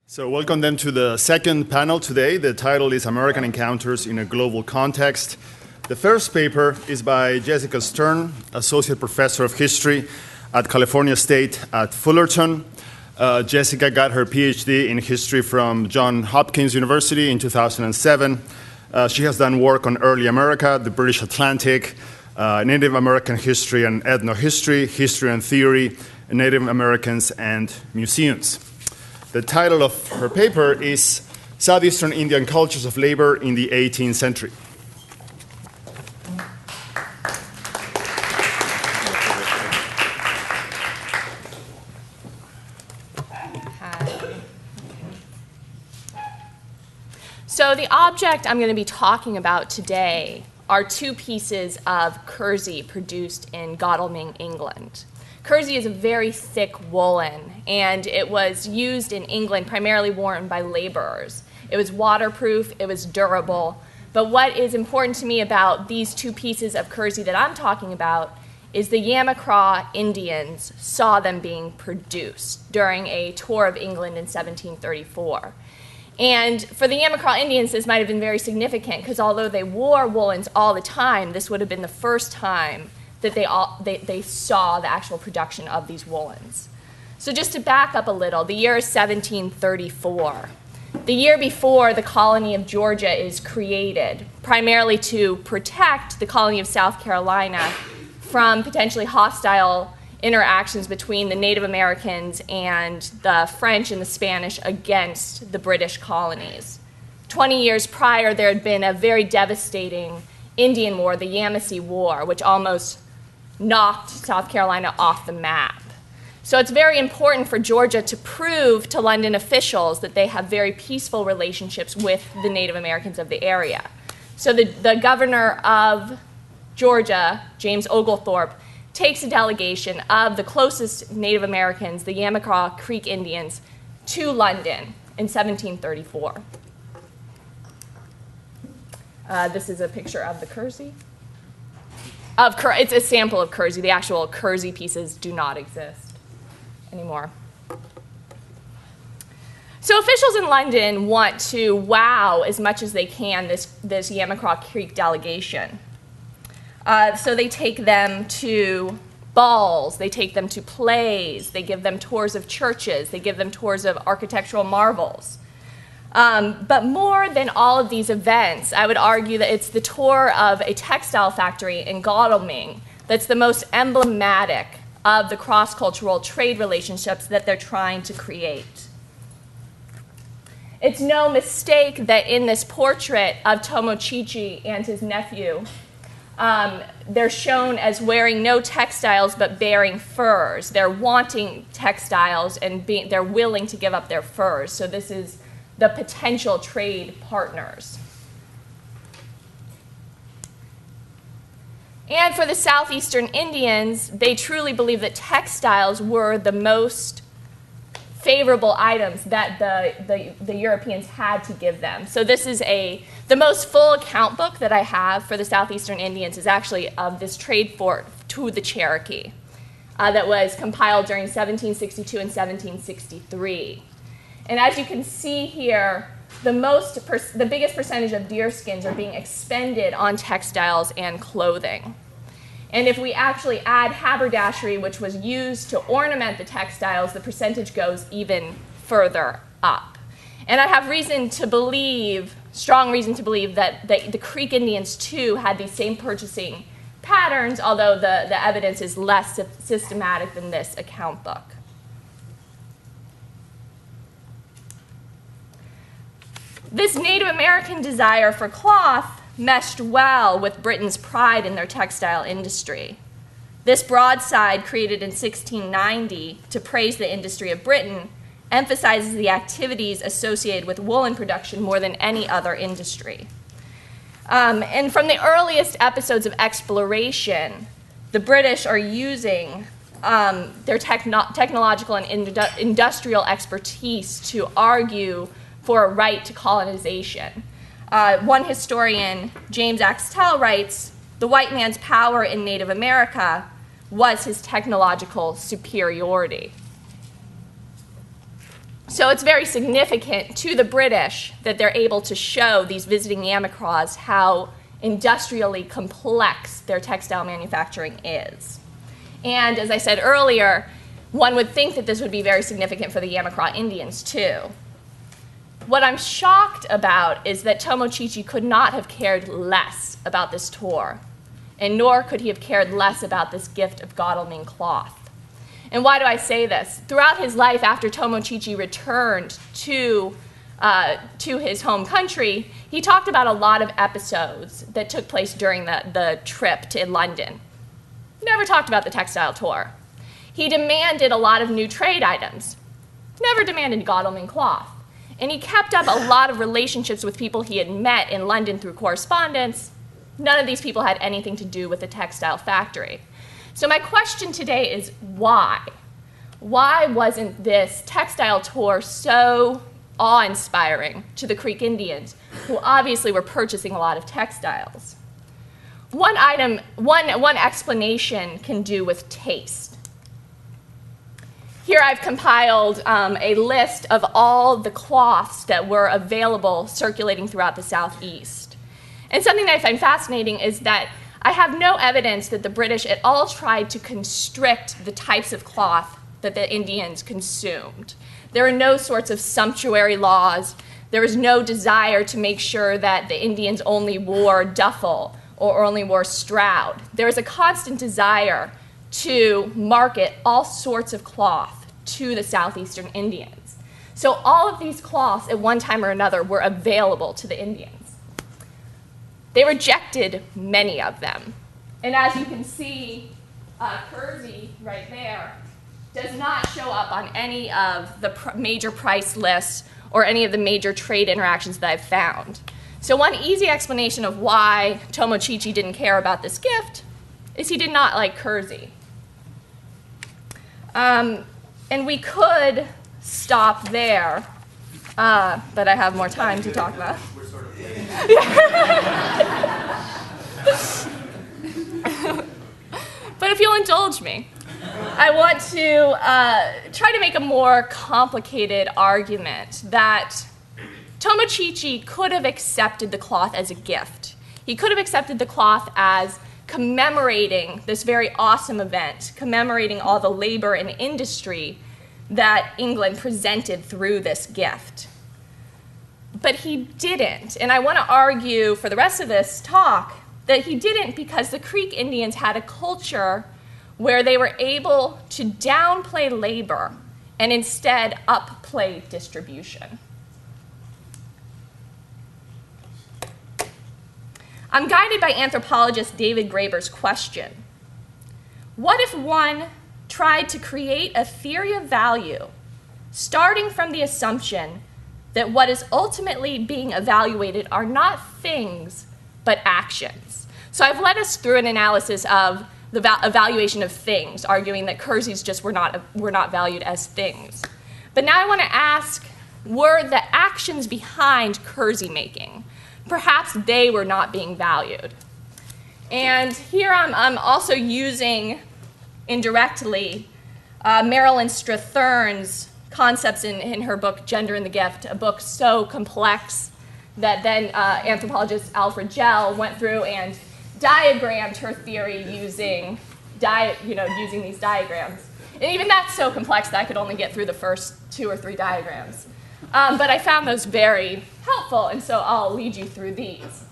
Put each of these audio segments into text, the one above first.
So welcome then to the second panel today. The title is American Encounters in a Global Context. The first paper is by Jessica Stern, Associate Professor of History at California State at Fullerton. Jessica got her PhD in history from Johns Hopkins University in 2007. She has done work on early America, the British Atlantic, Native American history and ethnohistory, history and theory, Native Americans and museums. The title of her paper is Southeastern Indian Cultures of Labor in the 18th Century. So the object I'm going to be talking about today are two pieces of kersey produced in Godalming, England. Kersey is a very thick woolen, and it was used in England, primarily worn by laborers. It was waterproof, it was durable, but what is important to me about these two pieces of kersey that I'm talking about is the Yamacraw Indians saw them being produced during a tour of England in 1734. And for the Yamacraw Indians, this might have been very significant, because although they wore woolens all the time, this would have been the first time that they saw the actual production of these woolens. So just to back up a little, the year is 1734. The year before, the colony of Georgia is created, primarily to protect the colony of South Carolina from potentially hostile interactions between the Native Americans and the French and the Spanish against the British colonies. 20 years prior, there had been a very devastating Indian War, the Yamasee War, which almost knocked South Carolina off the map. So it's very important for Georgia to prove to London officials that they have very peaceful relationships with the Native Americans of the area. So the governor of Georgia, James Oglethorpe, takes a delegation of the closest Native Americans, the Yamacraw Creek Indians, to London in 1734. This is a picture of the kersey. It's a sample of kersey. The actual kersey pieces do not exist anymore. So officials in London want to wow as much as they can this Yamacraw Creek delegation. So they take them to balls, they take them to plays, they give them tours of churches, they give them tours of architectural marvels. But more than all of these events, I would argue that it's the tour of a textile factory in Godalming that's the most emblematic of the cross-cultural trade relationships that they're trying to create. It's no mistake that in this portrait of Tomochichi and his nephew, they're shown as wearing no textiles but bearing furs. They're wanting textiles and they're willing to give up their furs. So this is the potential trade partners. And for the Southeastern Indians, they truly believe that textiles were the most favorable items that the Europeans had to give them. So this is the most full account book that I have for the Southeastern Indians is actually of this trade fort to the Cherokee that was compiled during 1762 and 1763. And as you can see here, the biggest percentage of deer skins are being expended on textiles and clothing. And if we actually add haberdashery, which was used to ornament the textiles, the percentage goes even further up. And I have strong reason to believe that the Creek Indians too had these same purchasing patterns, although the evidence is less systematic than this account book. This Native American desire for cloth meshed well with Britain's pride in their textile industry. This broadside, created in 1690 to praise the industry of Britain, emphasizes the activities associated with woolen production more than any other industry. And from the earliest episodes of exploration, the British are using their technological and industrial expertise to argue for a right to colonization. One historian, James Axtell, writes, "The white man's power in Native America was his technological superiority." So it's very significant to the British that they're able to show these visiting Yamacraws how industrially complex their textile manufacturing is. And as I said earlier, one would think that this would be very significant for the Yamacraw Indians too. What I'm shocked about is that Tomochichi could not have cared less about this tour, and nor could he have cared less about this gift of Godalming cloth. And why do I say this? Throughout his life, after Tomochichi returned to his home country, he talked about a lot of episodes that took place during the trip to London. Never talked about the textile tour. He demanded a lot of new trade items. Never demanded Godalming cloth. And he kept up a lot of relationships with people he had met in London through correspondence. None of these people had anything to do with the textile factory. So my question today is why? Why wasn't this textile tour so awe-inspiring to the Creek Indians, who obviously were purchasing a lot of textiles? One explanation can do with taste. Here I've compiled a list of all the cloths that were available circulating throughout the Southeast. And something that I find fascinating is that I have no evidence that the British at all tried to constrict the types of cloth that the Indians consumed. There are no sorts of sumptuary laws. There was no desire to make sure that the Indians only wore duffel or only wore Stroud. There was a constant desire to market all sorts of cloth to the southeastern Indians. So all of these cloths at one time or another were available to the Indians. They rejected many of them. And as you can see, Kersey right there does not show up on any of the major price lists or any of the major trade interactions that I've found. So one easy explanation of why Tomochichi didn't care about this gift is he did not like Kersey. And we could stop there, but I have more time to talk about. We're sort of But if you'll indulge me, I want to try to make a more complicated argument that Tomochichi could have accepted the cloth as a gift. He could have accepted the cloth as commemorating this very awesome event, commemorating all the labor and industry that England presented through this gift. But he didn't, and I want to argue for the rest of this talk that he didn't because the Creek Indians had a culture where they were able to downplay labor and instead upplay distribution. I'm guided by anthropologist David Graeber's question. What if one tried to create a theory of value starting from the assumption that what is ultimately being evaluated are not things, but actions? So I've led us through an analysis of the evaluation of things, arguing that Kerseys just were not valued as things. But now I want to ask, were the actions behind Kersey making? Perhaps they were not being valued. And here I'm also using, indirectly, Marilyn Strathern's concepts in her book, Gender in the Gift, a book so complex that then anthropologist Alfred Gell went through and diagrammed her theory using these diagrams. And even that's so complex that I could only get through the first 2 or 3 diagrams. But I found those very helpful, and so I'll lead you through these.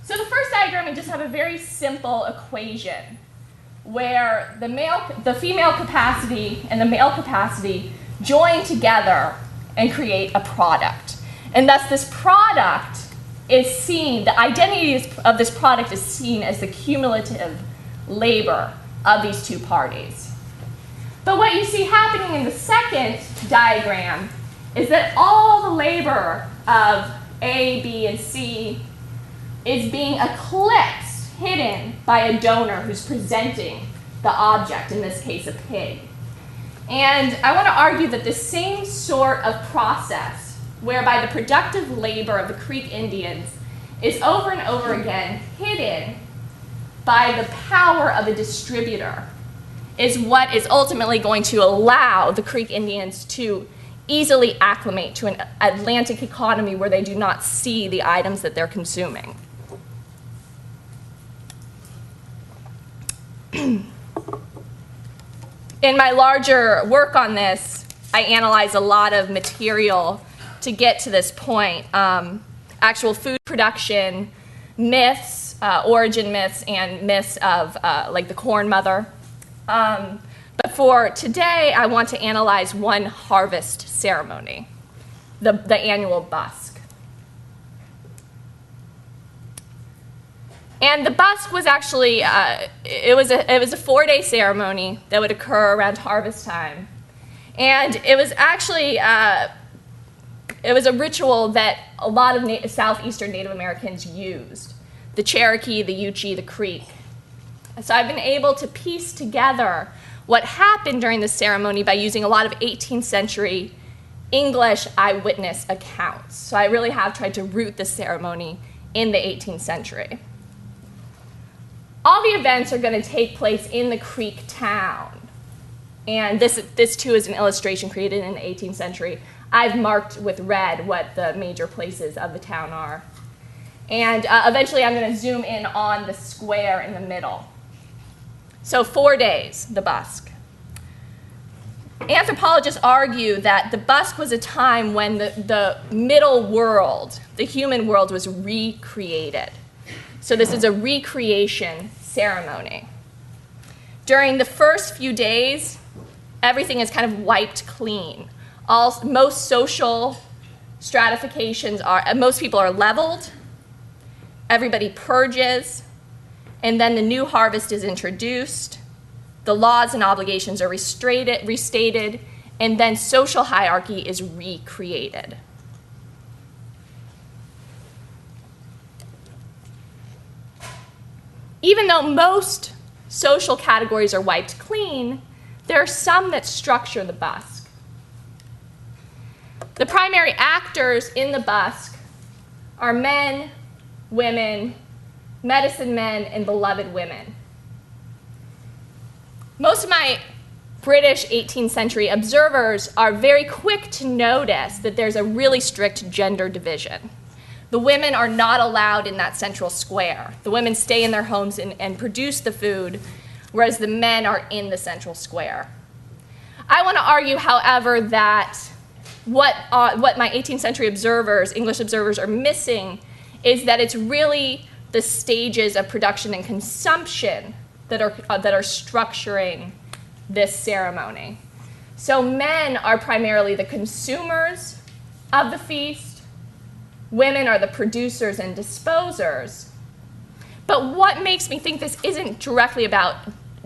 So the first diagram, we just have a very simple equation where the female capacity and the male capacity join together and create a product. And thus this product is seen, the identity of this product is seen as the cumulative labor of these two parties. But what you see happening in the second diagram is that all the labor of A, B, and C is being eclipsed, hidden by a donor who's presenting the object, in this case a pig. And I want to argue that the same sort of process, whereby the productive labor of the Creek Indians is over and over again hidden by the power of a distributor, is what is ultimately going to allow the Creek Indians to easily acclimate to an Atlantic economy where they do not see the items that they're consuming. In my larger work on this, I analyze a lot of material to get to this point. Actual food production, myths, origin myths, and myths of like the Corn Mother. But for today, I want to analyze one harvest ceremony, the annual busk. And the busk was actually, it was a 4-day ceremony that would occur around harvest time. And it was actually, it was a ritual that a lot of southeastern Native Americans used. The Cherokee, the Yuchi, the Creek. So I've been able to piece together what happened during the ceremony by using a lot of 18th century English eyewitness accounts. So I really have tried to root the ceremony in the 18th century. All the events are going to take place in the Creek town. And this too is an illustration created in the 18th century. I've marked with red what the major places of the town are. And eventually I'm going to zoom in on the square in the middle. So 4 days, the busk. Anthropologists argue that the busk was a time when the middle world, the human world, was recreated. So this is a recreation ceremony. During the first few days, everything is kind of wiped clean. Most social stratifications most people are leveled, everybody purges, and then the new harvest is introduced, the laws and obligations are restated, and then social hierarchy is recreated. Even though most social categories are wiped clean, there are some that structure the busk. The primary actors in the busk are men, women, medicine men, and beloved women. Most of my British 18th century observers are very quick to notice that there's a really strict gender division. The women are not allowed in that central square. The women stay in their homes and produce the food, whereas the men are in the central square. I want to argue, however, that what my 18th century observers, English observers, are missing is that it's really the stages of production and consumption that are structuring this ceremony. So men are primarily the consumers of the feast. Women are the producers and disposers. But what makes me think this isn't directly about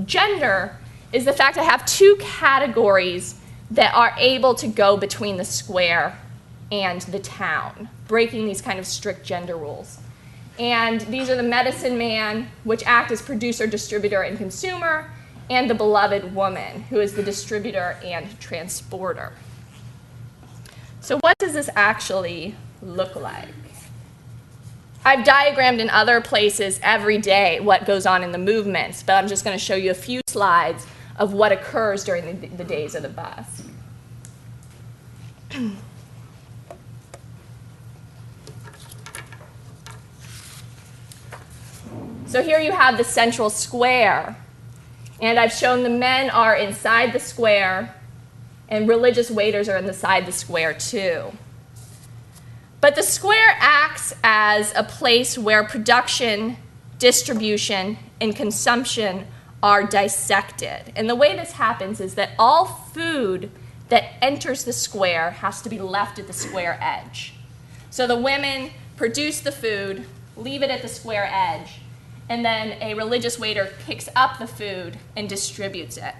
gender is the fact I have two categories that are able to go between the square and the town, breaking these kind of strict gender rules. And these are the medicine man, which act as producer, distributor, and consumer, and the beloved woman, who is the distributor and transporter. So what does this actually look like? I've diagrammed in other places every day what goes on in the movements, but I'm just going to show you a few slides of what occurs during the days of the busk. So here you have the central square, and I've shown the men are inside the square, and religious waiters are inside the square too. But the square acts as a place where production, distribution, and consumption are dissected. And the way this happens is that all food that enters the square has to be left at the square edge. So the women produce the food, leave it at the square edge, and then a religious waiter picks up the food and distributes it.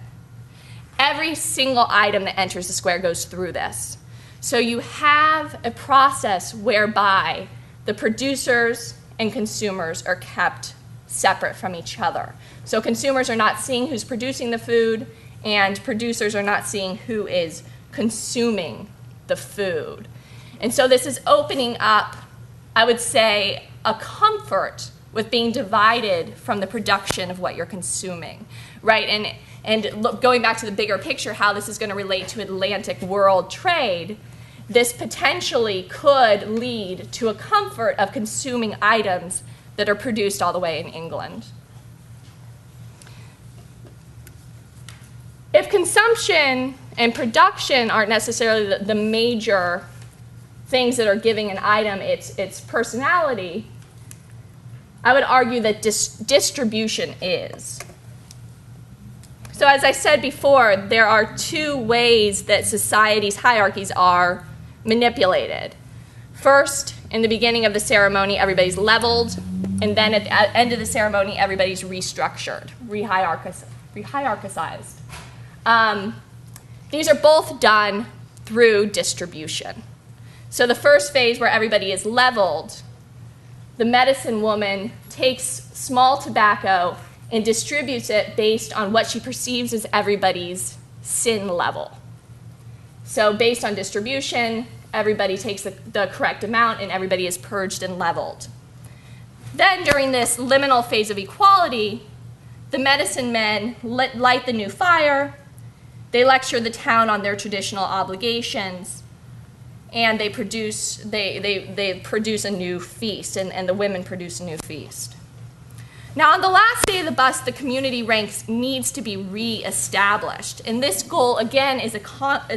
Every single item that enters the square goes through this. So you have a process whereby the producers and consumers are kept separate from each other. So consumers are not seeing who's producing the food, and producers are not seeing who is consuming the food. And so this is opening up, I would say, a comfort with being divided from the production of what you're consuming, right? and going back to the bigger picture, how this is going to relate to Atlantic world trade, this potentially could lead to a comfort of consuming items that are produced all the way in England. If consumption and production aren't necessarily the major things that are giving an item its personality, I would argue that distribution is. So as I said before, there are two ways that society's hierarchies are manipulated. First, in the beginning of the ceremony, everybody's leveled, and then at the end of the ceremony, everybody's restructured, rehierarchized. These are both done through distribution. So the first phase, where everybody is leveled, the medicine woman takes small tobacco and distributes it based on what she perceives as everybody's sin level. So based on distribution, everybody takes the correct amount and everybody is purged and leveled. Then during this liminal phase of equality, the medicine men light the new fire, they lecture the town on their traditional obligations, and they produce a new feast, and the women produce a new feast. Now, on the last day of the bust, the community ranks needs to be re-established, and this goal, again, is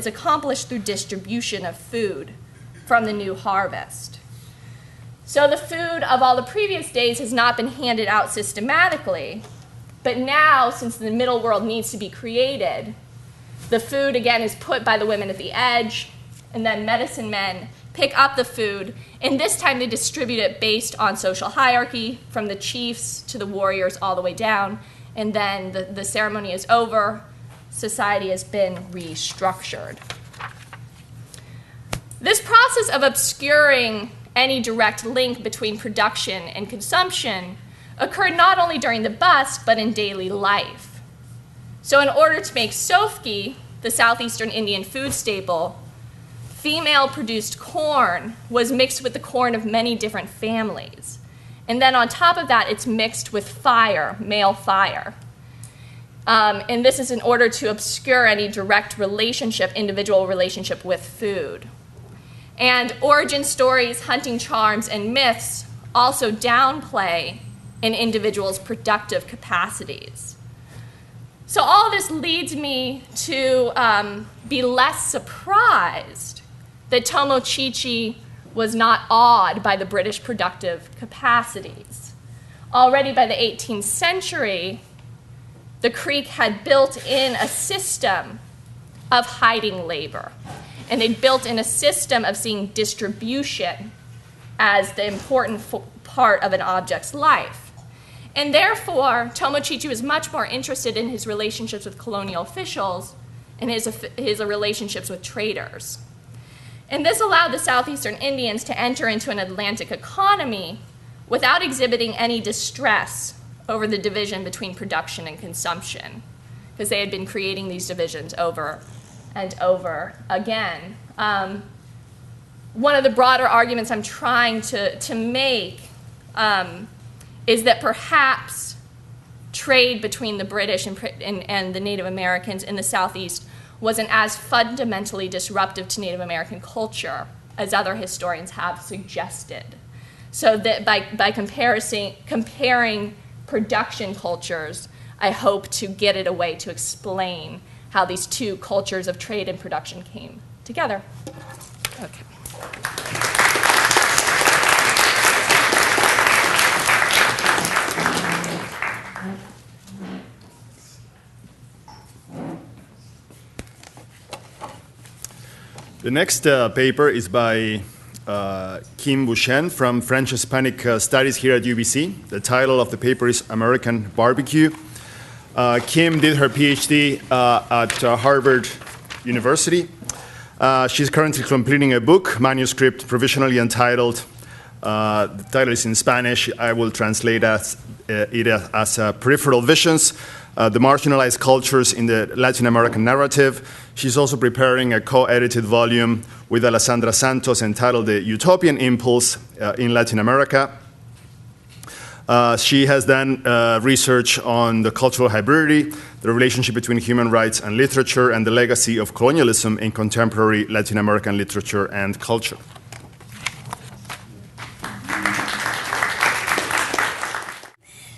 accomplished through distribution of food from the new harvest. So the food of all the previous days has not been handed out systematically, but now, since the middle world needs to be created, the food, again, is put by the women at the edge, and then medicine men pick up the food, and this time they distribute it based on social hierarchy, from the chiefs to the warriors all the way down, and then the ceremony is over, society has been restructured. This process of obscuring any direct link between production and consumption occurred not only during the bust, but in daily life. So in order to make sofki, the southeastern Indian food staple, female-produced corn was mixed with the corn of many different families. And then on top of that, it's mixed with fire, male fire. And this is in order to obscure any direct relationship, individual relationship with food. And origin stories, hunting charms, and myths also downplay an individual's productive capacities. So all this leads me to be less surprised that Tomochichi was not awed by the British productive capacities. Already by the 18th century, the Creek had built in a system of hiding labor, and they'd built in a system of seeing distribution as the important part of an object's life. And therefore, Tomochichi was much more interested in his relationships with colonial officials and his relationships with traders. And this allowed the southeastern Indians to enter into an Atlantic economy without exhibiting any distress over the division between production and consumption, because they had been creating these divisions over and over again. One of the broader arguments I'm trying to make is that perhaps trade between the British and the Native Americans in the Southeast wasn't as fundamentally disruptive to Native American culture as other historians have suggested. So that by comparing production cultures, I hope to get at a way to explain how these two cultures of trade and production came together. Okay. The next paper is by Kim Bouchen from French Hispanic Studies here at UBC. The title of the paper is American Barbecue. Kim did her PhD at Harvard University. She's currently completing a book, manuscript provisionally entitled, the title is in Spanish, I will translate it as Peripheral Visions, the Marginalized Cultures in the Latin American Narrative. She's also preparing a co-edited volume with Alessandra Santos entitled The Utopian Impulse in Latin America. She has done research on the cultural hybridity, the relationship between human rights and literature, and the legacy of colonialism in contemporary Latin American literature and culture.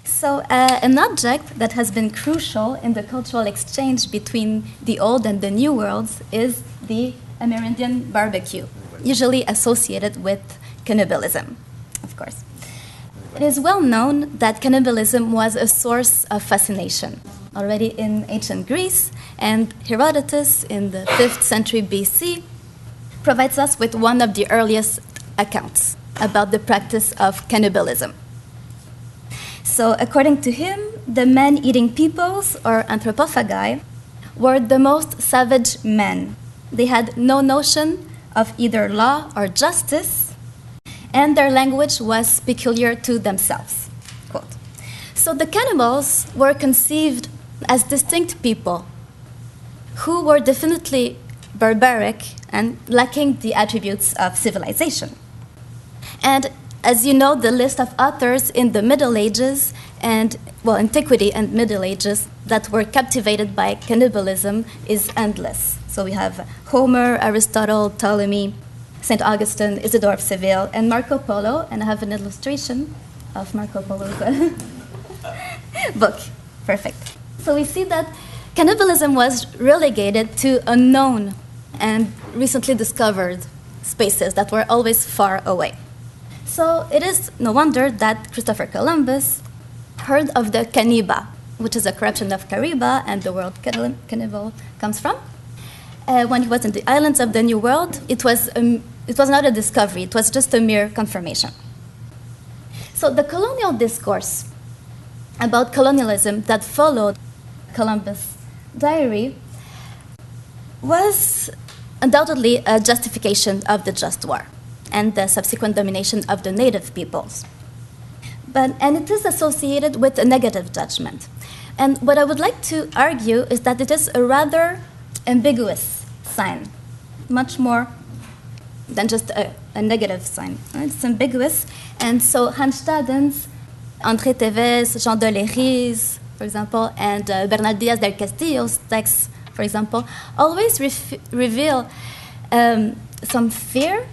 So an object that has been crucial in the cultural exchange between the old and the new worlds is the Amerindian barbecue, usually associated with cannibalism, of course. It is well known that cannibalism was a source of fascination already in ancient Greece, and Herodotus in the 5th century BC provides us with one of the earliest accounts about the practice of cannibalism. So according to him, the man-eating peoples, or anthropophagi, were the most savage men. They had no notion of either law or justice, and their language was peculiar to themselves. Quote. So the cannibals were conceived as distinct people who were definitely barbaric and lacking the attributes of civilization. And as you know, the list of authors in the Middle Ages and, well, Antiquity and Middle Ages that were captivated by cannibalism is endless. So we have Homer, Aristotle, Ptolemy, St. Augustine, Isidore of Seville, and Marco Polo, and I have an illustration of Marco Polo's book. Perfect. So we see that cannibalism was relegated to unknown and recently discovered spaces that were always far away. So it is no wonder that Christopher Columbus heard of the caniba, which is a corruption of Cariba and the word cannibal comes from. When he was in the islands of the New World, it was not a discovery, it was just a mere confirmation. So the colonial discourse about colonialism that followed Columbus' diary was undoubtedly a justification of the just war and the subsequent domination of the native peoples. And it is associated with a negative judgment. And what I would like to argue is that it is a rather ambiguous sign, much more than just a negative sign. It's ambiguous. And so Hans Staden's, André Tevez, Jean de Léry's, for example, and Bernal Díaz del Castillo's texts, for example, always reveal some fear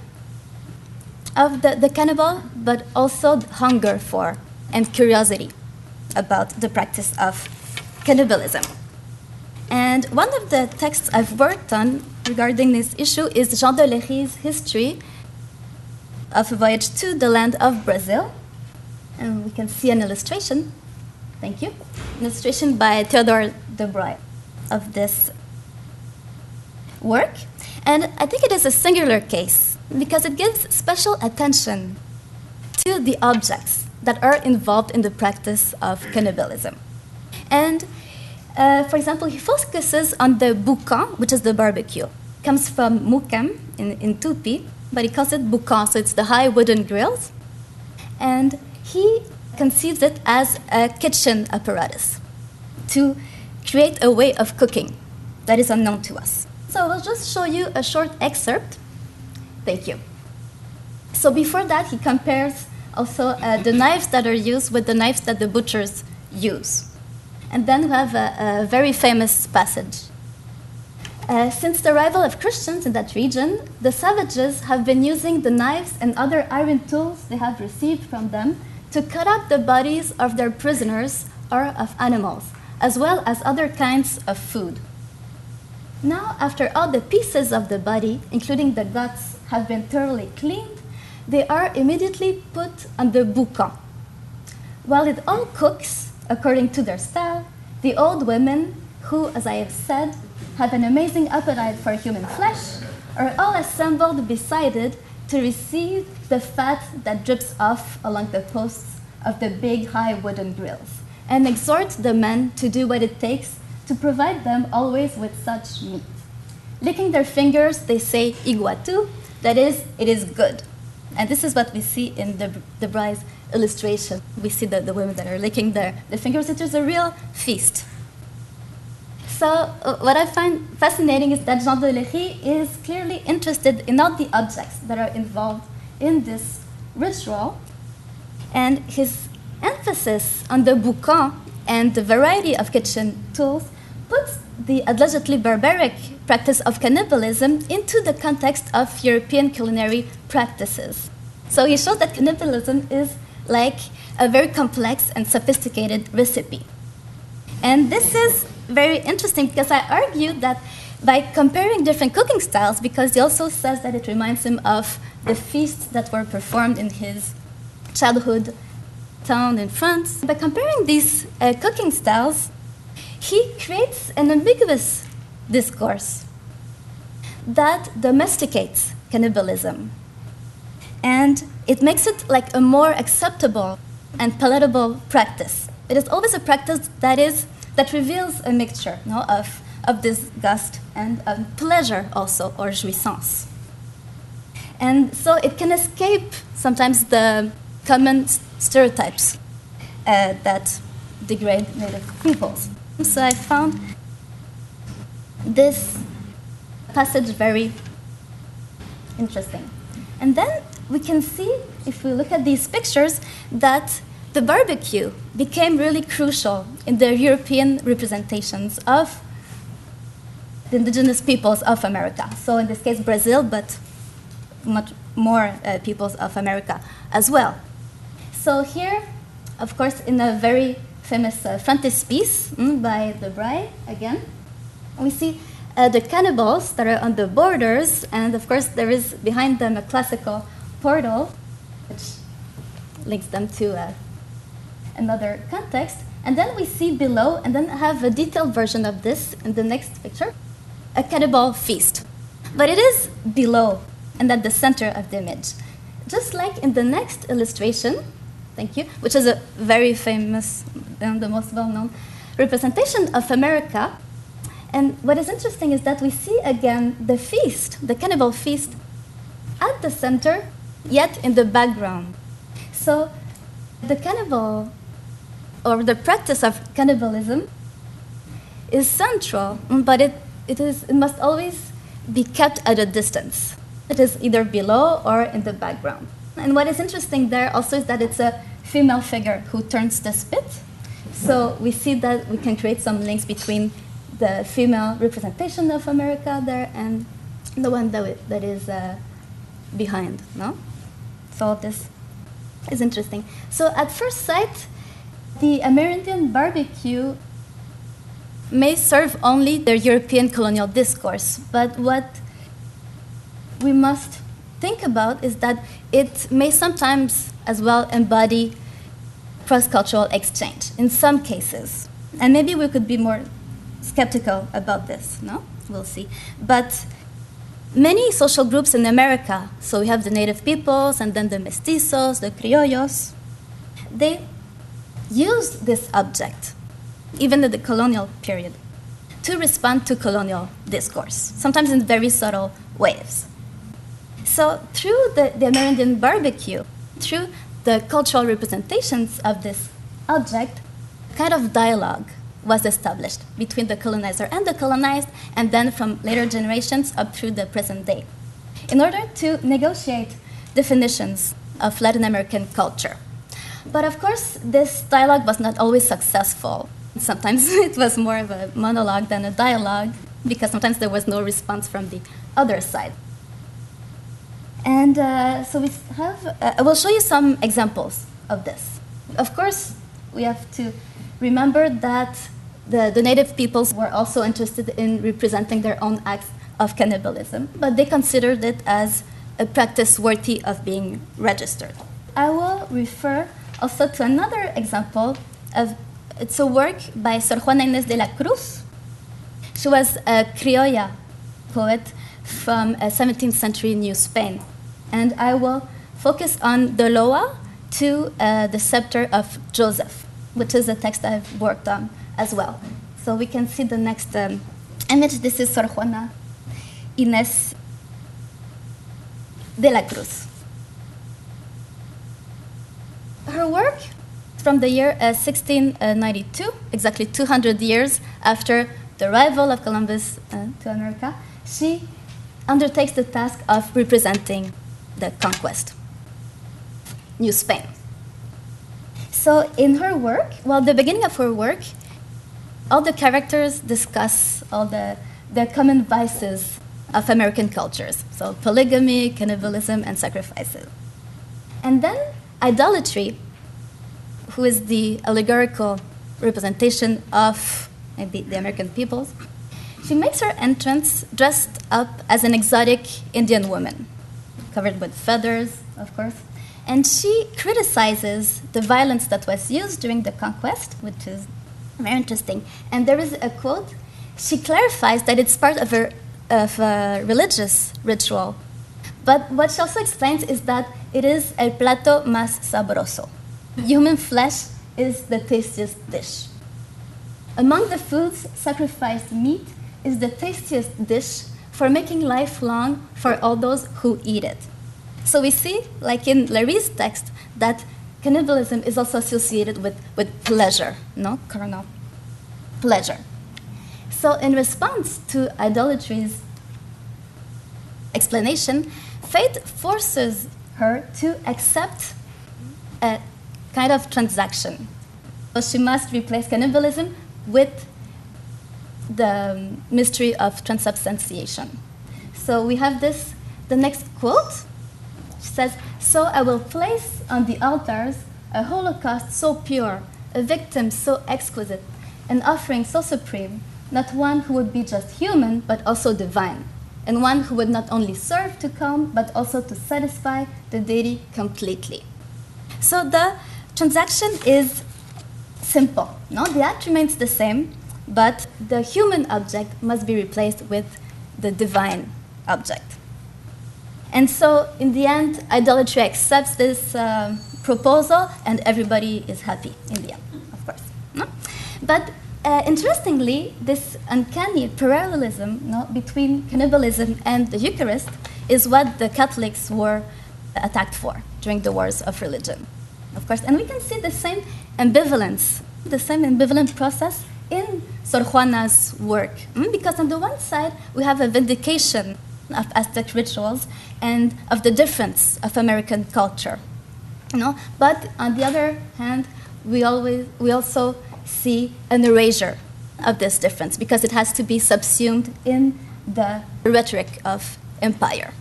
of the cannibal, but also hunger for and curiosity about the practice of cannibalism. And one of the texts I've worked on regarding this issue is Jean de Léry's history of a voyage to the land of Brazil. And we can see an illustration. Thank you. An illustration by Theodore de Broy of this work. And I think it is a singular case because it gives special attention to the objects that are involved in the practice of cannibalism. And for example, he focuses on the boucan, which is the barbecue. It comes from mucam in Tupi, but he calls it boucan, so it's the high wooden grills. And he conceives it as a kitchen apparatus to create a way of cooking that is unknown to us. So I'll just show you a short excerpt. Thank you. So before that, he compares also the knives that are used with the knives that the butchers use. And then we have a very famous passage. Since the arrival of Christians in that region, the savages have been using the knives and other iron tools they have received from them to cut up the bodies of their prisoners or of animals, as well as other kinds of food. Now, after all the pieces of the body, including the guts, have been thoroughly cleaned, they are immediately put on the boucan. While it all cooks, according to their style, the old women, who, as I have said, have an amazing appetite for human flesh, are all assembled beside it to receive the fat that drips off along the posts of the big high wooden grills, and exhort the men to do what it takes to provide them always with such meat. Licking their fingers, they say iguatu, that is, it is good. And this is what we see in the bride's illustration. We see the women that are licking their fingers. It is a real feast. So what I find fascinating is that Jean de Léry is clearly interested in all the objects that are involved in this ritual, and his emphasis on the boucan and the variety of kitchen tools puts the allegedly barbaric practice of cannibalism into the context of European culinary practices. So he shows that cannibalism is like a very complex and sophisticated recipe. And this is very interesting because I argue that by comparing different cooking styles, because he also says that it reminds him of the feasts that were performed in his childhood town in France. By comparing these cooking styles, he creates an ambiguous discourse that domesticates cannibalism. And it makes it like a more acceptable and palatable practice. It is always a practice that reveals a mixture, no, of disgust and pleasure also, or jouissance. And so it can escape sometimes the common stereotypes that degrade native peoples. So I found this passage very interesting. And then we can see, if we look at these pictures, that the barbecue became really crucial in the European representations of the indigenous peoples of America. So in this case, Brazil, but much more peoples of America as well. So here, of course, in a very famous frontispiece by Debray, again, we see the cannibals that are on the borders, and of course there is behind them a classical portal, which links them to another context. And then we see below, and then have a detailed version of this in the next picture, a cannibal feast. But it is below and at the center of the image. Just like in the next illustration, thank you, which is a very famous, the most well-known representation of America. And what is interesting is that we see again the feast, the cannibal feast, at the center, yet in the background. So the cannibal, or the practice of cannibalism, is central, but it must always be kept at a distance. It is either below or in the background. And what is interesting there also is that it's a female figure who turns the spit. So we see that we can create some links between the female representation of America there and the one that is behind, no? So this is interesting. So at first sight, the Amerindian barbecue may serve only the European colonial discourse, but what we must think about is that it may sometimes as well embody cross-cultural exchange in some cases. And maybe we could be more skeptical about this, no? We'll see. But many social groups in America, so we have the native peoples and then the mestizos, the criollos, they used this object, even in the colonial period, to respond to colonial discourse, sometimes in very subtle ways. So through the Amerindian barbecue, through the cultural representations of this object, a kind of dialogue was established between the colonizer and the colonized, and then from later generations up through the present day, in order to negotiate definitions of Latin American culture. But of course, this dialogue was not always successful. Sometimes it was more of a monologue than a dialogue, because sometimes there was no response from the other side. And so we have, I will show you some examples of this. Of course, we have to remember that the native peoples were also interested in representing their own acts of cannibalism, but they considered it as a practice worthy of being registered. I will refer also to another example of, it's a work by Sor Juana Inés de la Cruz. She was a criolla poet from 17th century New Spain. And I will focus on the Loa to the Scepter of Joseph, which is a text I've worked on as well. So we can see the next image. This is Sor Juana Inés de la Cruz. Her work from the year 1692, exactly 200 years after the arrival of Columbus to America, she undertakes the task of representing the conquest, New Spain. So in her work, well, the beginning of her work, all the characters discuss all the common vices of American cultures. So polygamy, cannibalism, and sacrifices. And then idolatry, who is the allegorical representation of maybe the American peoples, she makes her entrance dressed up as an exotic Indian woman, covered with feathers, of course. And she criticizes the violence that was used during the conquest, which is very interesting. And there is a quote. She clarifies that it's part of a religious ritual. But what she also explains is that it is el plato más sabroso. Human flesh is the tastiest dish. Among the foods, sacrificed meat is the tastiest dish for making life long for all those who eat it. So we see, like in Larry's text, that cannibalism is also associated with pleasure, no? Carnal pleasure. So in response to idolatry's explanation, fate forces her to accept a kind of transaction. So she must replace cannibalism with the mystery of transubstantiation. So we have the next quote. She says, "So I will place on the altars a holocaust so pure, a victim so exquisite, an offering so supreme, not one who would be just human, but also divine, and one who would not only serve to calm, but also to satisfy the deity completely." So the transaction is simple. No, the act remains the same, but the human object must be replaced with the divine object. And so, in the end, idolatry accepts this proposal, and everybody is happy in the end, of course. No? But interestingly, this uncanny parallelism, no, between cannibalism and the Eucharist is what the Catholics were attacked for during the wars of religion, of course. And we can see the same ambivalent process in Sor Juana's work. Because on the one side, we have a vindication of Aztec rituals and of the difference of American culture. But on the other hand, we also see an erasure of this difference because it has to be subsumed in the rhetoric of empire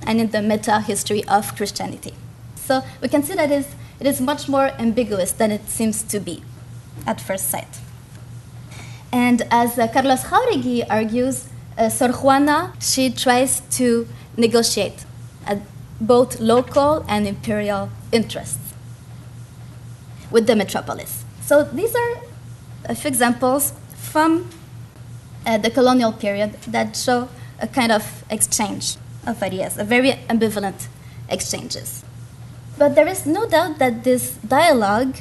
and in the meta-history of Christianity. So we can see that it is much more ambiguous than it seems to be at first sight. And as Carlos Jauregui argues, Sor Juana, she tries to negotiate both local and imperial interests with the metropolis. So these are a few examples from the colonial period that show a kind of exchange of ideas, a very ambivalent exchanges. But there is no doubt that this dialogue,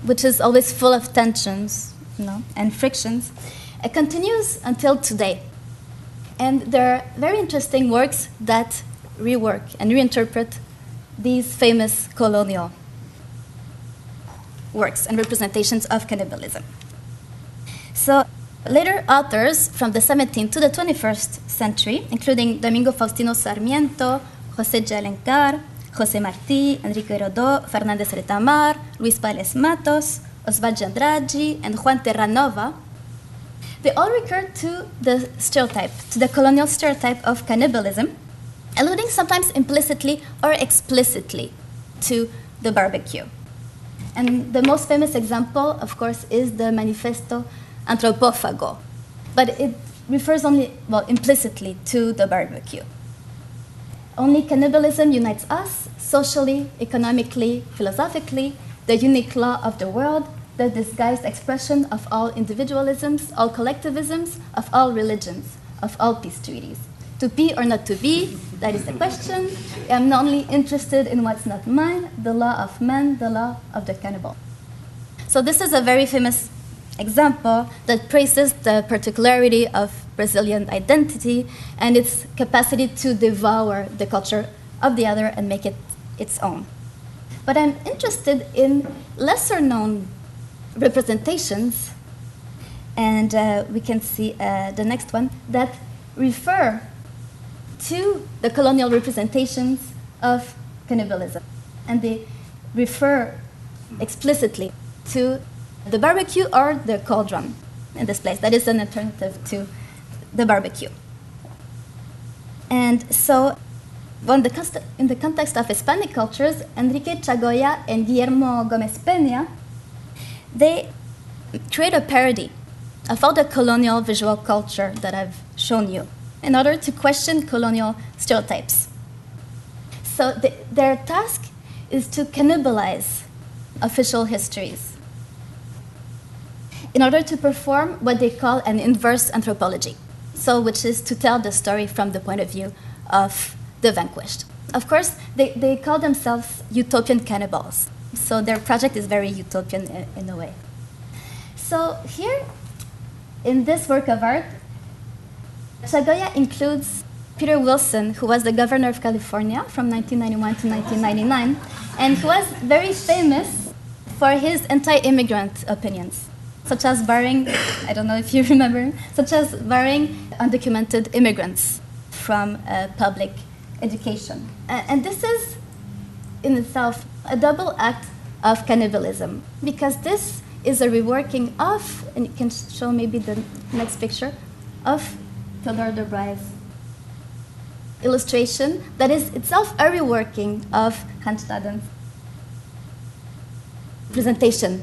which is always full of tensions, and frictions, it continues until today. And there are very interesting works that rework and reinterpret these famous colonial works and representations of cannibalism. So later authors from the 17th to the 21st century, including Domingo Faustino Sarmiento, José G. Alencar, José Martí, Enrique Rodó, Fernández Retamar, Luis Pales Matos, Osvaldo Andrade, and Juan Terranova, they all recur to the stereotype, to the colonial stereotype of cannibalism, alluding sometimes implicitly or explicitly to the barbecue. And the most famous example, of course, is the Manifesto Anthropófago, but it refers only, implicitly to the barbecue. Only cannibalism unites us socially, economically, philosophically, the unique law of the world, the disguised expression of all individualisms, all collectivisms, of all religions, of all peace treaties. To be or not to be, that is the question. I'm only interested in what's not mine, the law of man, the law of the cannibal. So this is a very famous example that praises the particularity of Brazilian identity and its capacity to devour the culture of the other and make it its own. But I'm interested in lesser-known representations, and we can see the next one, that refer to the colonial representations of cannibalism. And they refer explicitly to the barbecue or the cauldron. in this place. That is an alternative to the barbecue. And so, in the context of Hispanic cultures, Enrique Chagoya and Guillermo Gomez Peña, they create a parody of all the colonial visual culture that I've shown you in order to question colonial stereotypes. So their task is to cannibalize official histories in order to perform what they call an inverse anthropology, so which is to tell the story from the point of view of the vanquished. Of course, they call themselves utopian cannibals, so their project is very utopian in a way. So here, in this work of art, Chagoya includes Peter Wilson, who was the governor of California from 1991 to 1999, and who was very famous for his anti-immigrant opinions, such as barring, I don't know if you remember him, such as barring undocumented immigrants from public education. And this is, in itself, a double act of cannibalism, because this is a reworking of, and you can show maybe the next picture, of Theodore de Bruy's illustration that is itself a reworking of Hanstaden's presentation.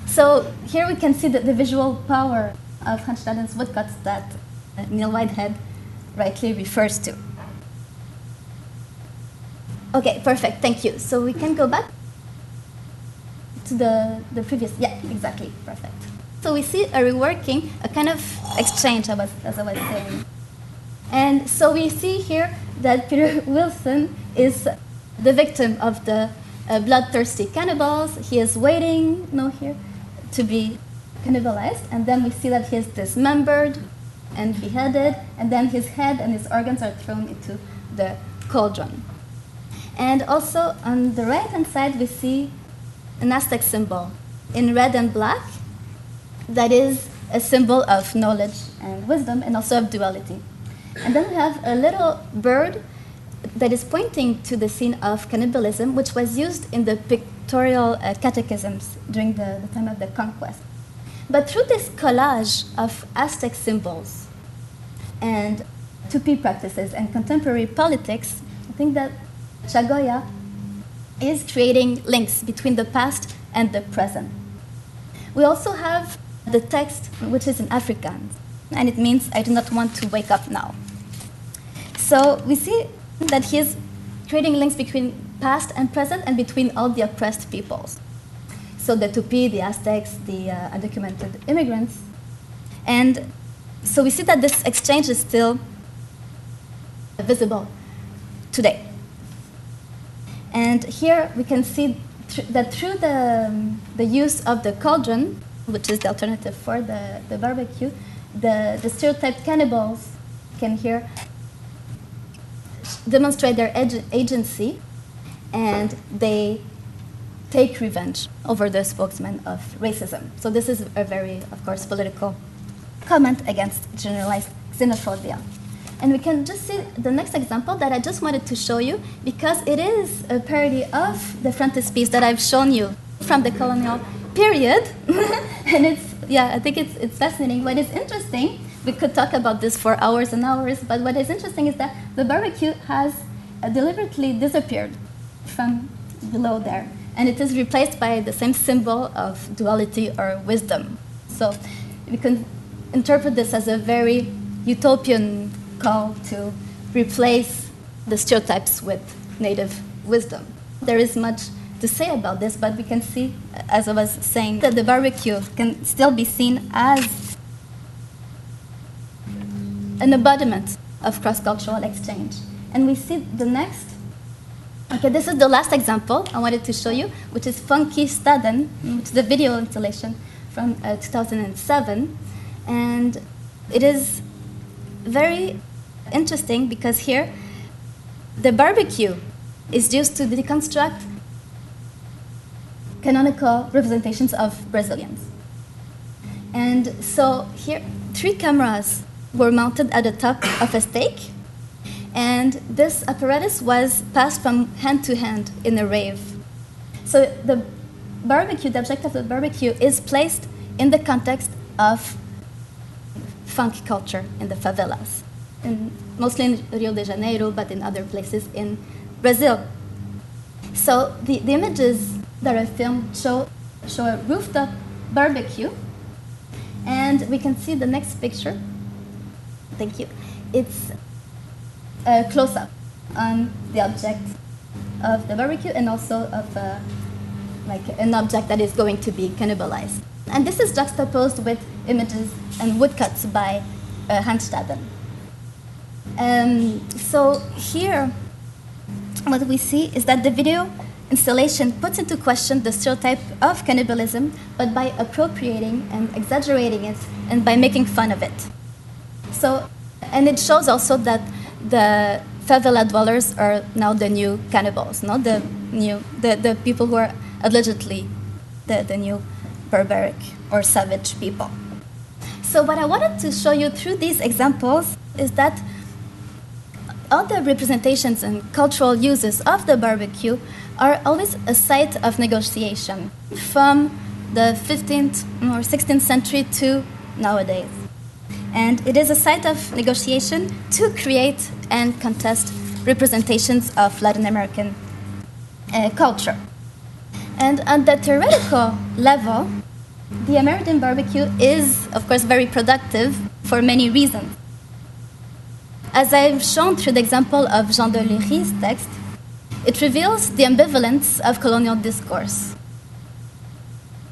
So here we can see the visual power of Hanstaden's woodcuts that Neil Whitehead rightly refers to. Okay, perfect, thank you. So we can go back to the previous, yeah, exactly, perfect. So we see a reworking, a kind of exchange, as I was saying. And so we see here that Peter Wilson is the victim of the bloodthirsty cannibals. He is waiting, here, to be cannibalized. And then we see that he is dismembered and beheaded. And then his head and his organs are thrown into the cauldron. And also on the right-hand side, we see an Aztec symbol in red and black that is a symbol of knowledge and wisdom and also of duality. And then we have a little bird that is pointing to the scene of cannibalism, which was used in the pictorial catechisms during the time of the conquest. But through this collage of Aztec symbols and Tupi practices and contemporary politics, I think that Chagoya is creating links between the past and the present. We also have the text, which is in Afrikaans, and it means I do not want to wake up now. So we see that he is creating links between past and present and between all the oppressed peoples. So the Tupi, the Aztecs, the undocumented immigrants. And so we see that this exchange is still visible today. And here we can see that through the use of the cauldron, which is the alternative for the barbecue, the stereotyped cannibals can here demonstrate their agency, and they take revenge over the spokesman of racism. So this is a very, of course, political comment against generalized xenophobia. And we can just see the next example that I just wanted to show you, because it is a parody of the frontispiece that I've shown you from the colonial period. And I think it's fascinating. What is interesting, we could talk about this for hours and hours, but what is interesting is that the barbecue has deliberately disappeared from below there. And it is replaced by the same symbol of duality or wisdom. So we can interpret this as a very utopian call to replace the stereotypes with native wisdom. There is much to say about this, but we can see, as I was saying, that the barbecue can still be seen as an embodiment of cross-cultural exchange. And we see the next. Okay, this is the last example I wanted to show you, which is Funky Staden, which is a video installation from 2007. And it is very interesting because here the barbecue is used to deconstruct canonical representations of Brazilians. And so here 3 cameras were mounted at the top of a stake, and this apparatus was passed from hand to hand in a rave. So the barbecue, the object of the barbecue, is placed in the context of funk culture in the favelas, mostly in Rio de Janeiro, but in other places in Brazil. So the images that are filmed show a rooftop barbecue, and we can see the next picture. Thank you. It's a close-up on the object of the barbecue and also of like an object that is going to be cannibalized. And this is juxtaposed with images and woodcuts by Handstaden. So here, what we see is that the video installation puts into question the stereotype of cannibalism, but by appropriating and exaggerating it and by making fun of it. So, and it shows also that the favela dwellers are now the new cannibals, no? The people who are allegedly the new barbaric or savage people. So what I wanted to show you through these examples is that all the representations and cultural uses of the barbecue are always a site of negotiation from the 15th or 16th century to nowadays. And it is a site of negotiation to create and contest representations of Latin American culture. And on the theoretical level, the Amerindian barbecue is, of course, very productive for many reasons. As I've shown through the example of Jean de Léry's text, it reveals the ambivalence of colonial discourse.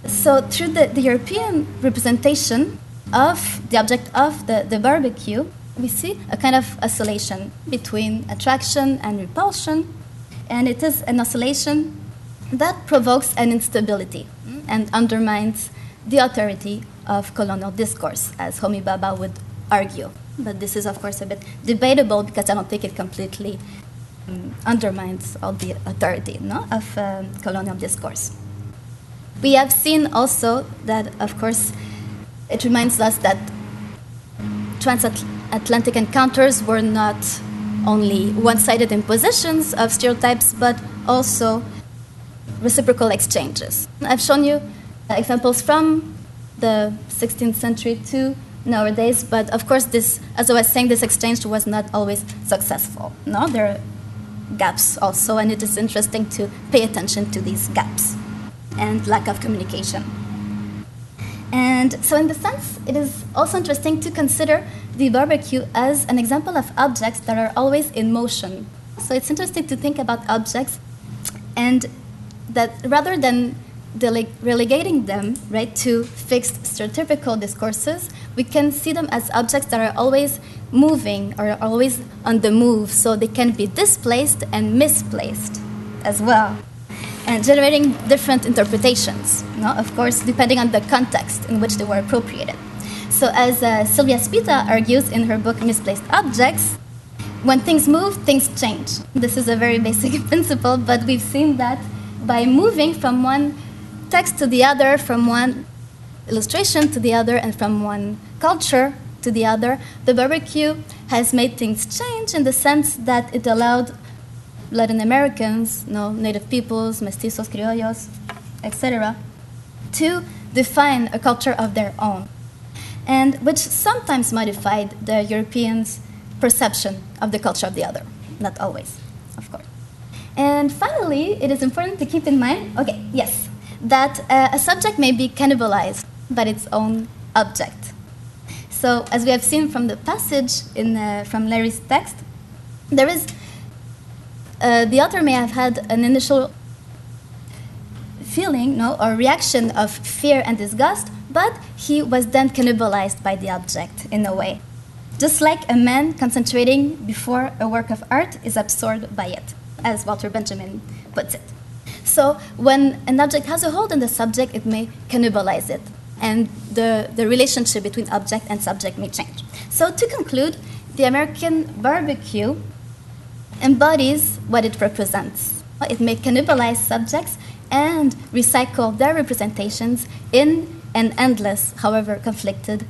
So through the European representation of the object of the barbecue, we see a kind of oscillation between attraction and repulsion, and it is an oscillation that provokes an instability and undermines the authority of colonial discourse, as Homi Bhabha would argue. But this is, of course, a bit debatable because I don't think it completely undermines all the authority of colonial discourse. We have seen also that, of course, it reminds us that transatlantic encounters were not only one-sided impositions of stereotypes, but also reciprocal exchanges. I've shown you examples from the 16th century to nowadays, but of course this, as I was saying, this exchange was not always successful. No, there are gaps also, and it is interesting to pay attention to these gaps and lack of communication. And so in the sense, it is also interesting to consider the barbecue as an example of objects that are always in motion. So it's interesting to think about objects and that rather than relegating them, right, to fixed stereotypical discourses, we can see them as objects that are always moving or always on the move, so they can be displaced and misplaced as well, and generating different interpretations, of course, depending on the context in which they were appropriated. So as Sylvia Spita argues in her book Misplaced Objects, when things move, things change. This is a very basic principle, but we've seen that by moving from one text to the other, from one illustration to the other, and from one culture to the other, the barbecue has made things change in the sense that it allowed Latin Americans, native peoples, mestizos, criollos, etc., to define a culture of their own, and which sometimes modified the Europeans' perception of the culture of the other. Not always, of course. And finally, it is important to keep in mind, that a subject may be cannibalized by its own object. So, as we have seen from the passage from Larry's text, there is the author may have had an initial feeling, or reaction of fear and disgust, but he was then cannibalized by the object in a way, just like a man concentrating before a work of art is absorbed by it, as Walter Benjamin puts it. So when an object has a hold on the subject, it may cannibalize it, and the relationship between object and subject may change. So to conclude, the American barbecue embodies what it represents. It may cannibalize subjects and recycle their representations in an endless, however conflicted,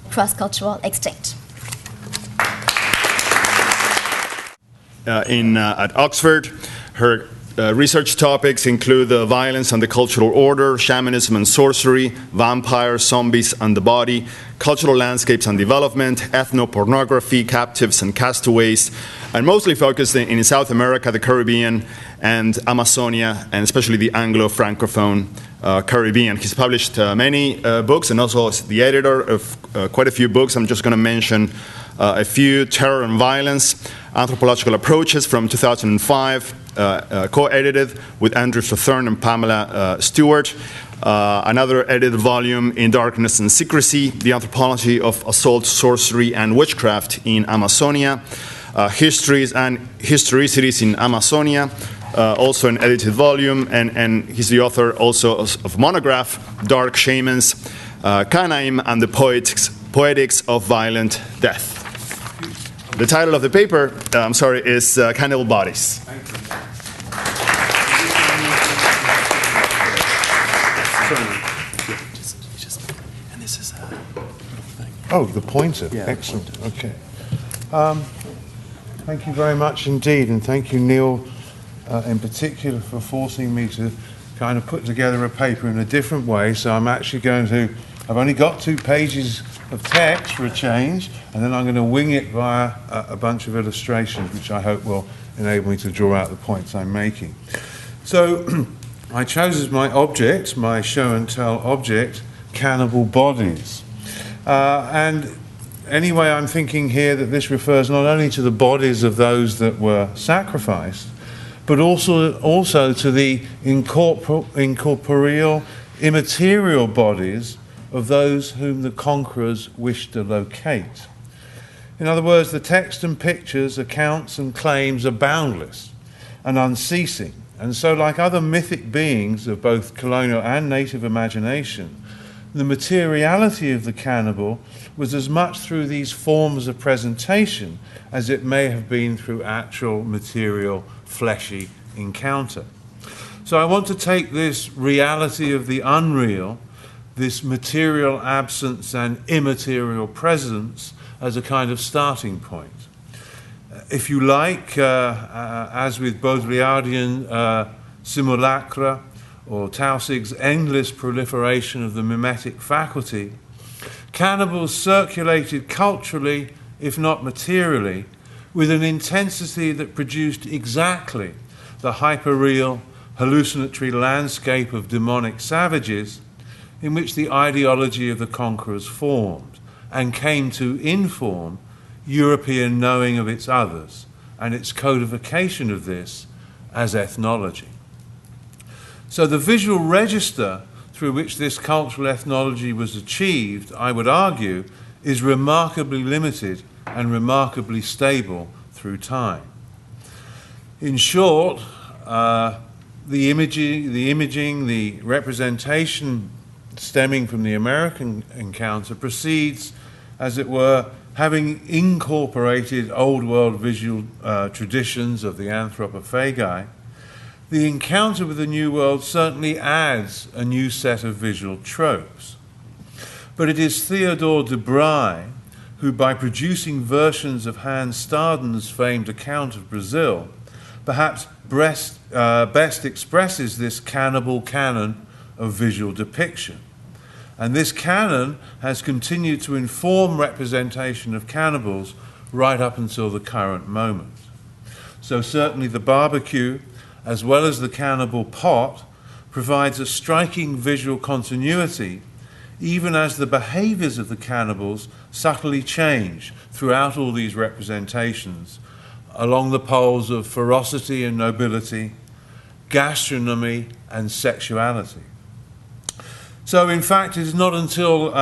cross-cultural exchange. At Oxford, her Research topics include the violence and the cultural order, shamanism and sorcery, vampires, zombies and the body, cultural landscapes and development, ethnopornography, captives and castaways, and mostly focused in South America, the Caribbean, and Amazonia, and especially the Anglo-Francophone Caribbean. He's published many books and also is the editor of quite a few books. I'm just going to mention a few: Terror and Violence, Anthropological Approaches from 2005, co-edited with Andrew Strathern and Pamela Stewart. Another edited volume, In Darkness and Secrecy, The Anthropology of Assault, Sorcery, and Witchcraft in Amazonia, Histories and Historicities in Amazonia, also an edited volume, and he's the author also of monograph, Dark Shamans, Canaim and the Poetics of Violent Death. The title of the paper, is Cannibal Bodies. Oh, the pointer. Yeah, excellent. The pointer. Okay. Thank you very much indeed, and thank you, Neil, in particular, for forcing me to kind of put together a paper in a different way. So I'm actually going to, I've only got 2 pages of text for a change, and then I'm going to wing it via a bunch of illustrations, which I hope will enable me to draw out the points I'm making. So I chose as my object, my show and tell object, cannibal bodies. And anyway, I'm thinking here that this refers not only to the bodies of those that were sacrificed, but also to the incorporeal, immaterial bodies of those whom the conquerors wished to locate. In other words, the text and pictures, accounts and claims are boundless and unceasing. And so, like other mythic beings of both colonial and native imagination, the materiality of the cannibal was as much through these forms of presentation as it may have been through actual material, fleshy encounter. So I want to take this reality of the unreal, this material absence and immaterial presence, as a kind of starting point. If you like, as with Baudrillardian simulacra, or Tausig's endless proliferation of the mimetic faculty, cannibals circulated culturally, if not materially, with an intensity that produced exactly the hyperreal, hallucinatory landscape of demonic savages in which the ideology of the conquerors formed and came to inform European knowing of its others and its codification of this as ethnology. So the visual register through which this cultural ethnology was achieved, I would argue, is remarkably limited and remarkably stable through time. In short, the imaging, the representation stemming from the American encounter proceeds, as it were, having incorporated old world visual traditions of the anthropophagi. The encounter with the New World certainly adds a new set of visual tropes. But it is Theodore de Bry who, by producing versions of Hans Staden's famed account of Brazil, perhaps best expresses this cannibal canon of visual depiction. And this canon has continued to inform representation of cannibals right up until the current moment. So certainly the barbecue, as well as the cannibal pot, provides a striking visual continuity, even as the behaviors of the cannibals subtly change throughout all these representations, along the poles of ferocity and nobility, gastronomy and sexuality. So in fact, it is not until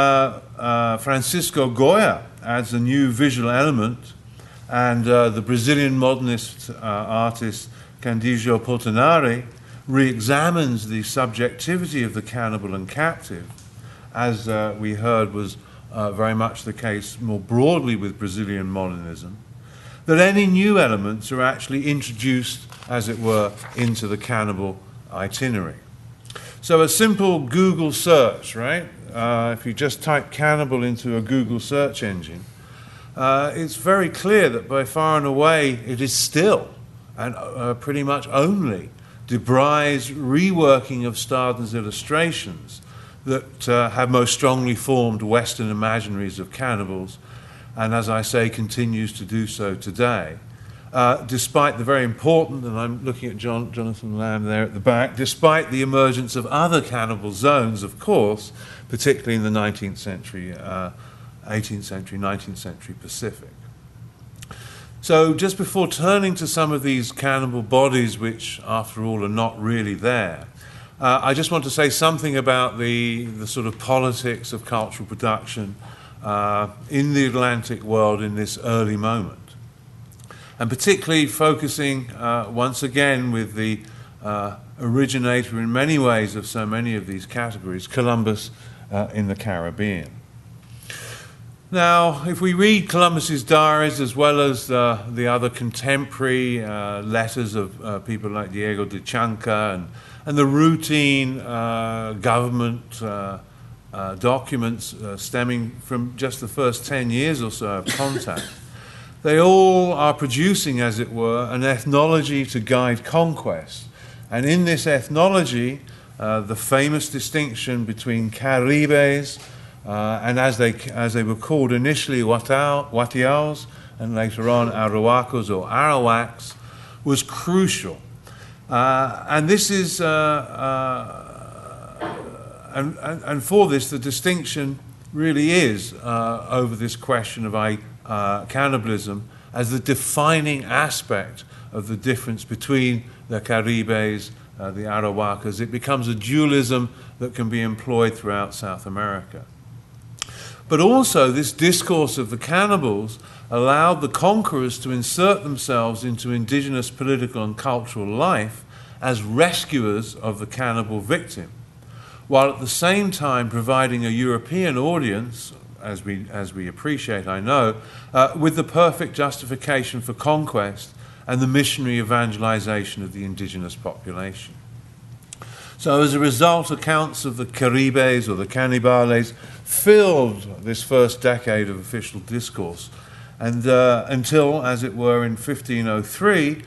Francisco Goya adds a new visual element, and the Brazilian modernist artist Candido Portinari re-examines the subjectivity of the cannibal and captive, as we heard was very much the case more broadly with Brazilian modernism, that any new elements are actually introduced, as it were, into the cannibal itinerary. So a simple Google search, right? If you just type cannibal into a Google search engine, it's very clear that by far and away it is still and pretty much only Debry's reworking of Staden's illustrations that have most strongly formed Western imaginaries of cannibals, and as I say, continues to do so today. Despite the very important, and I'm looking at Jonathan Lamb there at the back, despite the emergence of other cannibal zones, of course, particularly in the 19th century, 18th century, 19th century Pacific. So just before turning to some of these cannibal bodies, which after all are not really there, I just want to say something about the sort of politics of cultural production in the Atlantic world in this early moment. And particularly focusing once again with the originator in many ways of so many of these categories, Columbus in the Caribbean. Now, if we read Columbus's diaries as well as the other contemporary letters of people like Diego de Chanca and the routine government documents stemming from just the first 10 years or so of contact, they all are producing, as it were, an ethnology to guide conquest. And in this ethnology, the famous distinction between Caribes and as they were called initially, Watiaos, and later on Arhuacos or Arawaks, was crucial. And this is, and for this, the distinction really is over this question of cannibalism as the defining aspect of the difference between the Caribes, the Arawakas. It becomes a dualism that can be employed throughout South America. But also, this discourse of the cannibals allowed the conquerors to insert themselves into indigenous political and cultural life as rescuers of the cannibal victim, while at the same time providing a European audience, as we appreciate, I know, with the perfect justification for conquest and the missionary evangelization of the indigenous population. So as a result, accounts of the Caribes or the Cannibales filled this first decade of official discourse, and until, as it were, in 1503,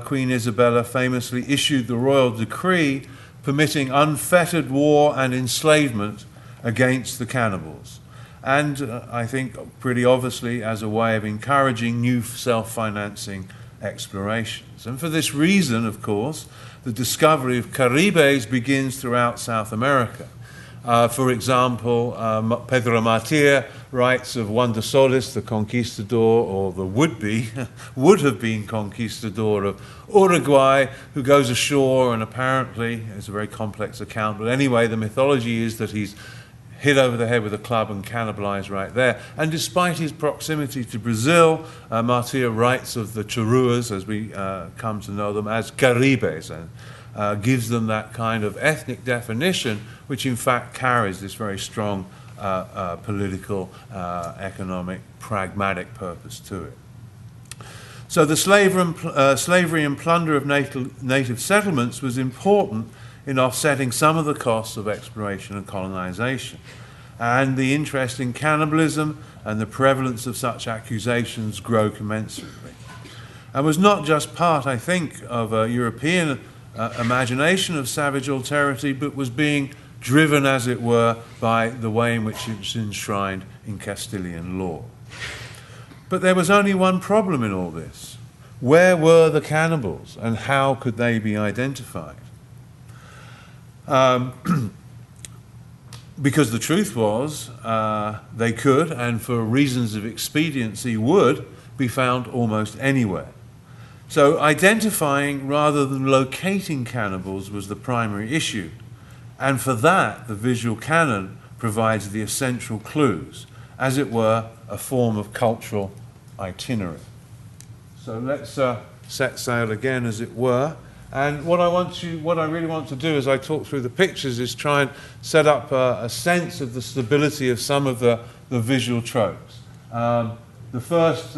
Queen Isabella famously issued the royal decree permitting unfettered war and enslavement against the cannibals. And I think pretty obviously as a way of encouraging new self-financing explorations. And for this reason, of course, the discovery of Caribes begins throughout South America. For example, Pedro Martir writes of Juan de Solis, the conquistador, or the would have been conquistador of Uruguay, who goes ashore and apparently, it's a very complex account, but anyway, the mythology is that he's hit over the head with a club and cannibalized right there. And despite his proximity to Brazil, Martir writes of the Churuas, as we come to know them, as Caribes, and gives them that kind of ethnic definition, which in fact carries this very strong political, economic, pragmatic purpose to it. So the slavery and plunder of native settlements was important in offsetting some of the costs of exploration and colonization. And the interest in cannibalism and the prevalence of such accusations grow commensurately. And was not just part, I think, of a European imagination of savage alterity, but was being driven, as it were, by the way in which it's enshrined in Castilian law. But there was only one problem in all this. Where were the cannibals, and how could they be identified? Because the truth was, they could, and for reasons of expediency would, be found almost anywhere. So identifying rather than locating cannibals was the primary issue. And for that, the visual canon provides the essential clues, as it were, a form of cultural itinerary. So let's set sail again, as it were. And what I really want to do as I talk through the pictures is try and set up a sense of the stability of some of the visual tropes. The first,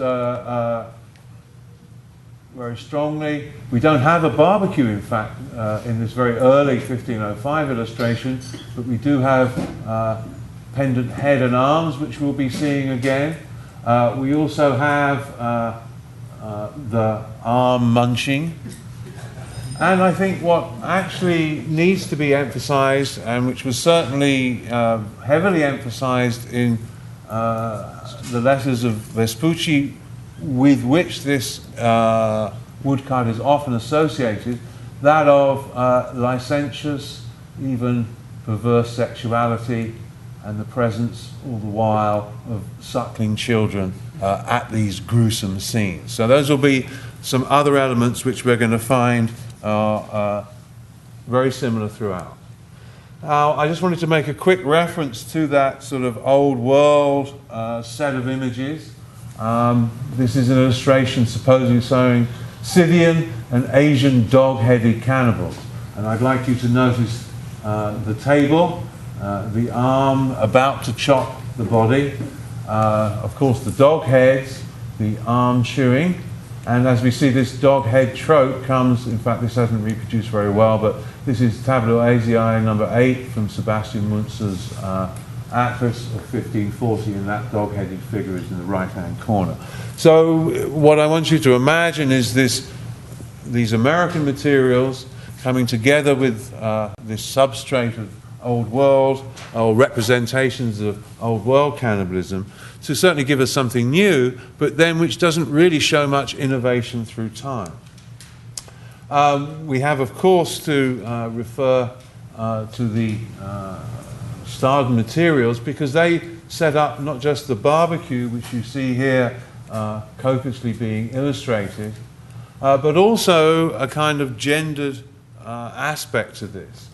very strongly, we don't have a barbecue, in fact, in this very early 1505 illustration, but we do have pendant head and arms, which we'll be seeing again. We also have the arm munching. And I think what actually needs to be emphasized, and which was certainly heavily emphasized in the letters of Vespucci, with which this woodcut is often associated, that of licentious, even perverse sexuality, and the presence all the while of suckling children at these gruesome scenes. So those will be some other elements which we're going to find are very similar throughout. Now, I just wanted to make a quick reference to that sort of old world set of images. This is an illustration supposedly showing Scythian and Asian dog-headed cannibals. And I'd like you to notice the table, the arm about to chop the body, of course the dog heads, the arm chewing, and as we see, this dog head trope comes, in fact this hasn't reproduced very well, but this is Tableau Asiae number 8 from Sebastian Munzer's Atlas of 1540, and that dog-headed figure is in the right-hand corner. So what I want you to imagine is these American materials coming together with this substrate of old world, or representations of old world cannibalism, to certainly give us something new, but then which doesn't really show much innovation through time. We have, of course, to refer to the Staden materials, because they set up not just the barbecue, which you see here copiously being illustrated, but also a kind of gendered aspect to this.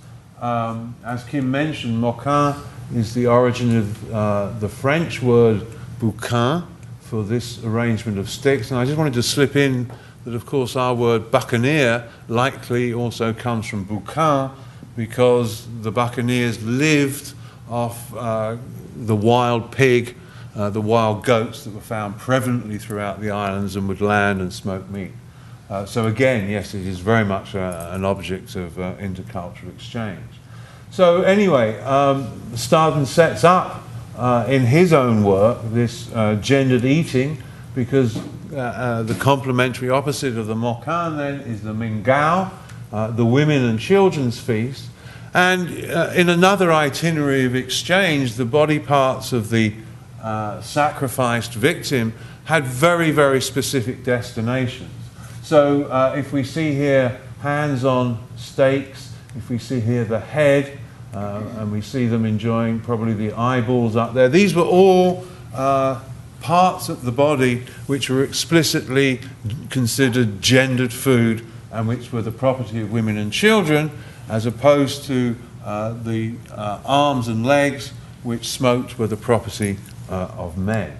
As Kim mentioned, moquin is the origin of the French word bouquin for this arrangement of sticks. And I just wanted to slip in that, of course, our word buccaneer likely also comes from bouquin, because the buccaneers lived off the wild pig, the wild goats that were found prevalently throughout the islands and would land and smoke meat. So again, yes, it is very much an object of intercultural exchange. So anyway, Staden sets up in his own work this gendered eating, because the complementary opposite of the moquin then is the mingao, the women and children's feast. And in another itinerary of exchange, the body parts of the sacrificed victim had very, very specific destinations. So if we see here hands on stakes, if we see here the head, and we see them enjoying probably the eyeballs up there, these were all parts of the body which were explicitly considered gendered food and which were the property of women and children, as opposed to the arms and legs, which smoked, were the property of men.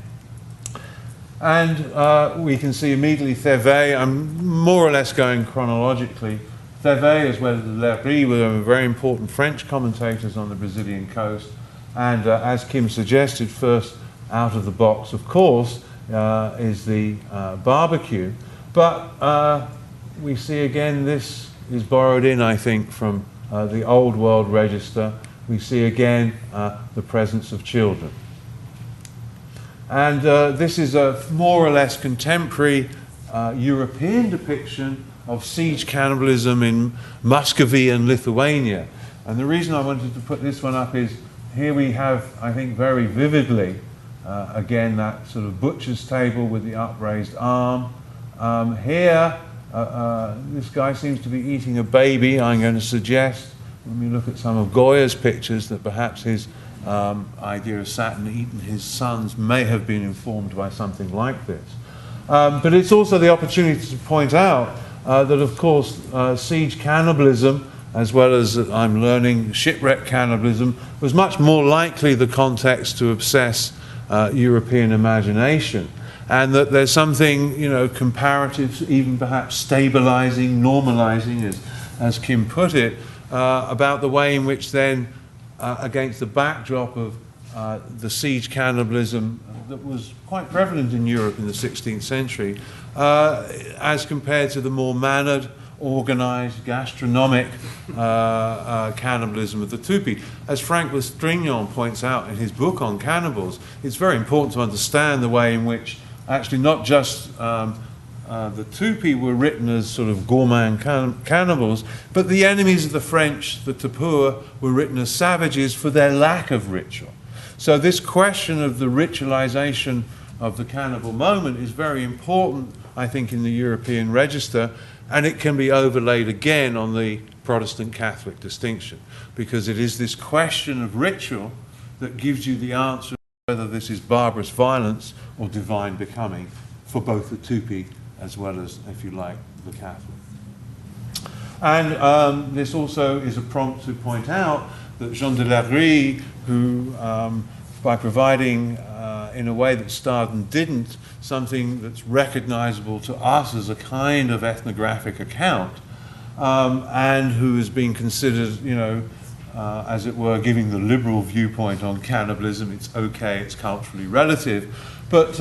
And we can see immediately Thevet. I'm more or less going chronologically. Thevet, as well as Lery, were very important French commentators on the Brazilian coast. And as Kim suggested, first out of the box, of course, is the barbecue. But we see again, this is borrowed in, I think, from the Old World register. We see again the presence of children. And this is a more or less contemporary European depiction of siege cannibalism in Muscovy and Lithuania. And the reason I wanted to put this one up is here we have, I think, very vividly, again, that sort of butcher's table with the upraised arm. Here, this guy seems to be eating a baby. I'm going to suggest, when we look at some of Goya's pictures, that perhaps his idea of Saturn eating his sons may have been informed by something like this. But it's also the opportunity to point out that, of course, siege cannibalism, as well as, I'm learning, shipwreck cannibalism, was much more likely the context to obsess European imagination. And that there's something, you know, comparative, even perhaps stabilizing, normalizing, as Kim put it, about the way in which then, against the backdrop of the siege cannibalism that was quite prevalent in Europe in the 16th century, as compared to the more mannered, organized, gastronomic cannibalism of the Tupi. As Frank Lestrignon points out in his book on cannibals, it's very important to understand the way in which actually not just the Tupi were written as sort of gourmand cannibals, but the enemies of the French, the Tupua, were written as savages for their lack of ritual. So this question of the ritualization of the cannibal moment is very important, I think, in the European register, and it can be overlaid again on the Protestant Catholic distinction, because it is this question of ritual that gives you the answer whether this is barbarous violence or divine becoming for both the Tupi as well as, if you like, the Catholic. And this also is a prompt to point out that Jean de Larue, who, by providing, in a way that Staden didn't, something that's recognizable to us as a kind of ethnographic account, and who is being considered, you know, as it were, giving the liberal viewpoint on cannibalism. It's okay, it's culturally relative. But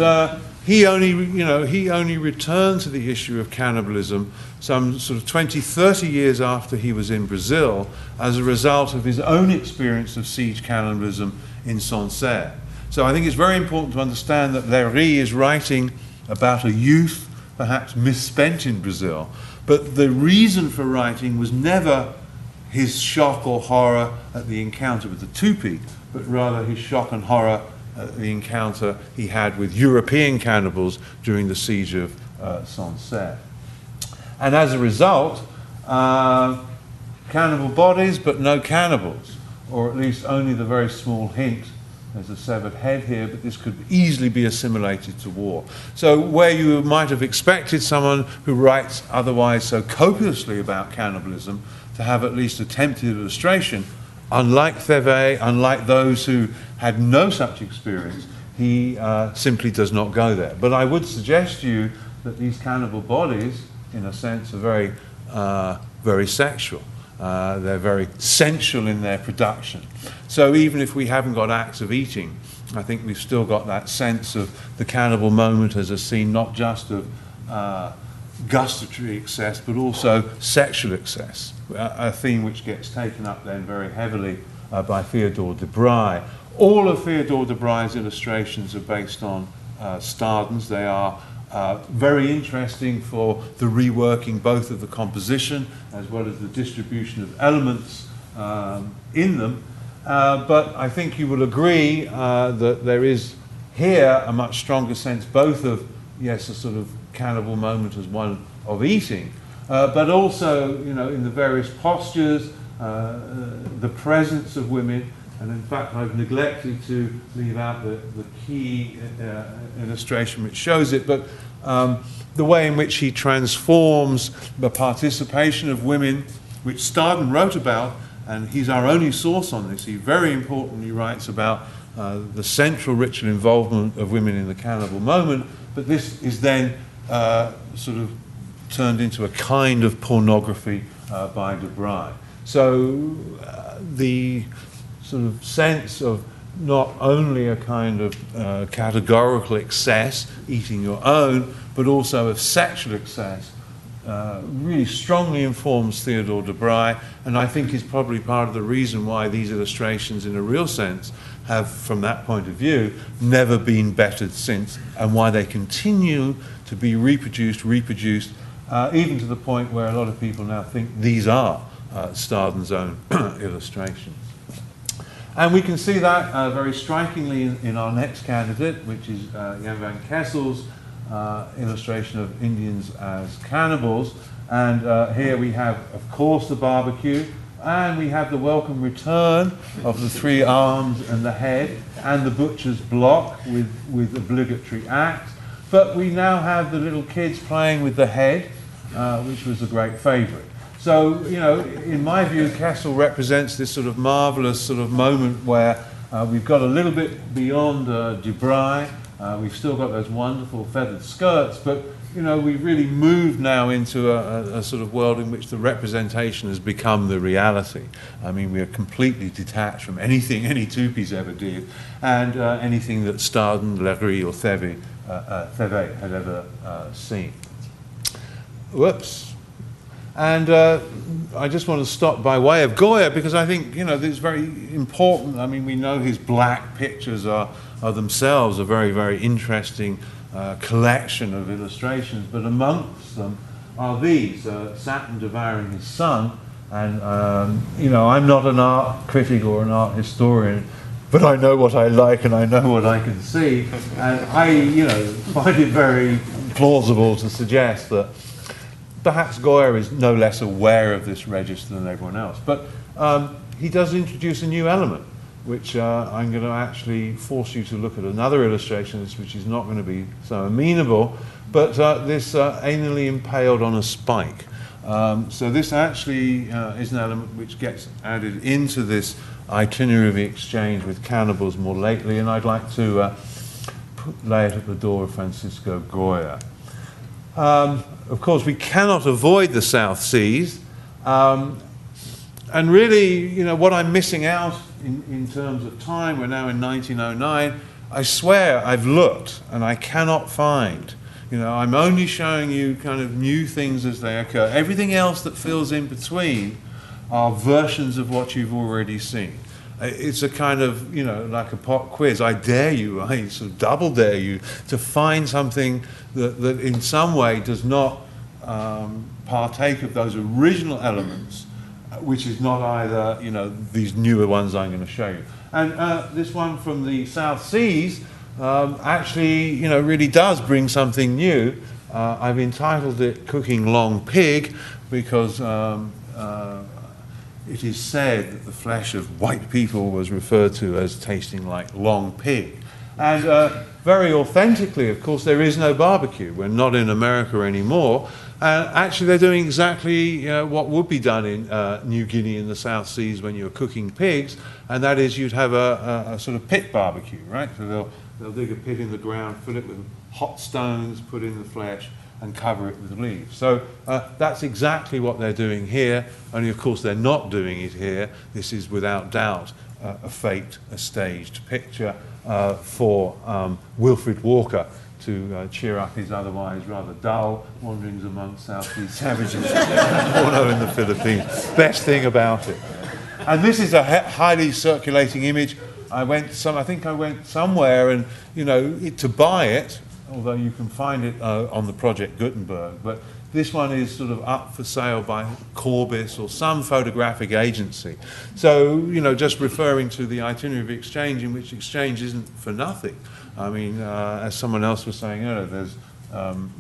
he only returned to the issue of cannibalism some sort of 20, 30 years after he was in Brazil as a result of his own experience of siege cannibalism in Sancerre. So I think it's very important to understand that Larue is writing about a youth perhaps misspent in Brazil, but the reason for writing was never his shock or horror at the encounter with the Tupi, but rather his shock and horror at the encounter he had with European cannibals during the siege of Sancerre. And as a result, cannibal bodies but no cannibals, or at least only the very small hint. There's a severed head here, but this could easily be assimilated to war. So where you might have expected someone who writes otherwise so copiously about cannibalism to have at least attempted illustration, unlike Thevet, unlike those who had no such experience, he simply does not go there. But I would suggest to you that these cannibal bodies, in a sense, are very sexual. They're very sensual in their production. So even if we haven't got acts of eating, I think we've still got that sense of the cannibal moment as a scene not just of gustatory excess, but also sexual excess, a theme which gets taken up then very heavily by Theodore de Bry. All of Theodore de Bry's illustrations are based on Staden's. They are very interesting for the reworking both of the composition as well as the distribution of elements in them. But I think you will agree that there is here a much stronger sense both of, yes, a sort of cannibal moment as one of eating, but also, you know, in the various postures, the presence of women. And in fact, I've neglected to leave out the key illustration which shows it, but the way in which he transforms the participation of women, which Staden wrote about, and he's our only source on this. He very importantly writes about the central ritual involvement of women in the cannibal moment, but this is then sort of turned into a kind of pornography by de Bry. So the sort of sense of not only a kind of categorical excess, eating your own, but also of sexual excess, really strongly informs Theodore de Bry, and I think is probably part of the reason why these illustrations, in a real sense, have, from that point of view, never been bettered since, and why they continue to be reproduced, even to the point where a lot of people now think these are Staden's own illustrations. And we can see that very strikingly in our next candidate, which is Jan van Kessel's illustration of Indians as cannibals. And here we have, of course, the barbecue, and we have the welcome return of the three arms and the head, and the butcher's block with obligatory acts. But we now have the little kids playing with the head, which was a great favourite. So, you know, in my view, Kessel represents this sort of marvellous sort of moment where we've got a little bit beyond de Bry. We've still got those wonderful feathered skirts, but, you know, we've really moved now into a sort of world in which the representation has become the reality. I mean, we are completely detached from anything any Tupis ever did, and anything that Staden, Larue or Thevet had ever seen. Whoops. And I just want to stop by way of Goya, because I think, you know, this is very important. I mean, we know his black pictures are themselves a very, very interesting collection of illustrations, but amongst them are these, Saturn devouring his son. And, I'm not an art critic or an art historian, but I know what I like and I know what I can see. And I, find it very plausible to suggest that perhaps Goya is no less aware of this register than everyone else. But he does introduce a new element, which I'm going to actually force you to look at another illustration, which is not going to be so amenable, but this anally impaled on a spike. So this actually is an element which gets added into this itinerary of the exchange with cannibals more lately, and I'd like to lay it at the door of Francisco Goya. Of course, we cannot avoid the South Seas, and really, what I'm missing out in terms of time, we're now in 1909, I swear I've looked and I cannot find. I'm only showing you kind of new things as they occur. Everything else that fills in between are versions of what you've already seen. It's a kind of, like a pop quiz. I dare you, I sort of double dare you to find something that in some way does not partake of those original elements, which is not either, these newer ones I'm going to show you. And this one from the South Seas actually, really does bring something new. I've entitled it Cooking Long Pig because it is said that the flesh of white people was referred to as tasting like long pig. And very authentically, of course, there is no barbecue. We're not in America anymore. Actually, they're doing exactly what would be done in New Guinea in the South Seas when you're cooking pigs, and that is you'd have a sort of pit barbecue, right? So they'll dig a pit in the ground, fill it with hot stones, put in the flesh, and cover it with leaves. So that's exactly what they're doing here, only of course they're not doing it here. This is without doubt a faked, a staged picture for Wilfred Walker to cheer up his otherwise rather dull wanderings amongst Southeast savages, porno in the Philippines. Best thing about it. And this is a highly circulating image. I think I went somewhere and, to buy it, although you can find it on the Project Gutenberg, but this one is sort of up for sale by Corbis or some photographic agency. So, just referring to the itinerary of exchange, in which exchange isn't for nothing. I mean, as someone else was saying earlier, there's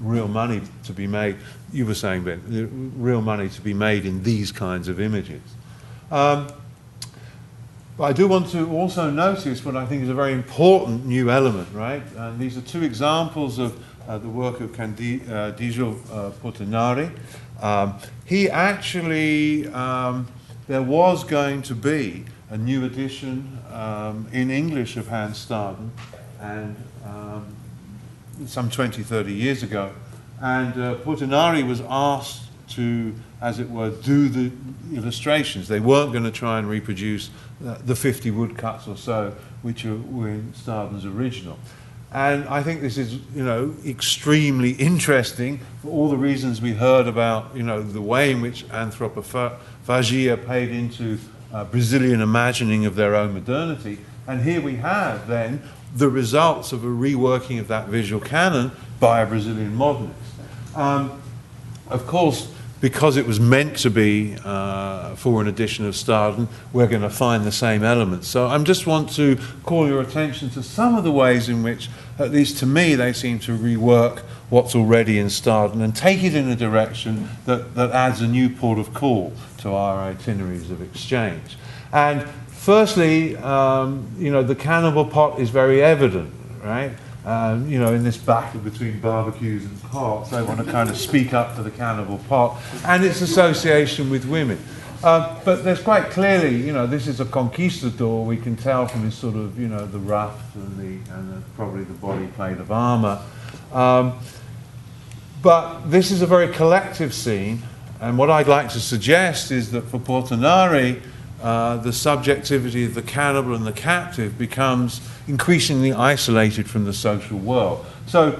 real money to be made. You were saying, Ben, real money to be made in these kinds of images. But I do want to also notice what I think is a very important new element, right? And these are two examples of the work of Candido Portinari. He actually, there was going to be a new edition in English of Hans Staden, and some 20, 30 years ago. And Portinari was asked to, as it were, do the illustrations. They weren't going to try and reproduce the 50 woodcuts or so, which were in Staden's original. And I think this is, extremely interesting for all the reasons we heard about, the way in which anthropophagia played into Brazilian imagining of their own modernity. And here we have, then, the results of a reworking of that visual canon by a Brazilian modernist. Of course, because it was meant to be for an edition of Staden, we're going to find the same elements. So I just want to call your attention to some of the ways in which, at least to me, they seem to rework what's already in Staden and take it in a direction that adds a new port of call to our itineraries of exchange. And firstly, the cannibal pot is very evident, right? In this battle between barbecues and pots, they want to kind of speak up for the cannibal pot and its association with women. But there's quite clearly, this is a conquistador. We can tell from his sort of, the ruff and probably the body plate of armour. But this is a very collective scene, and what I'd like to suggest is that for Portinari, the subjectivity of the cannibal and the captive becomes increasingly isolated from the social world. So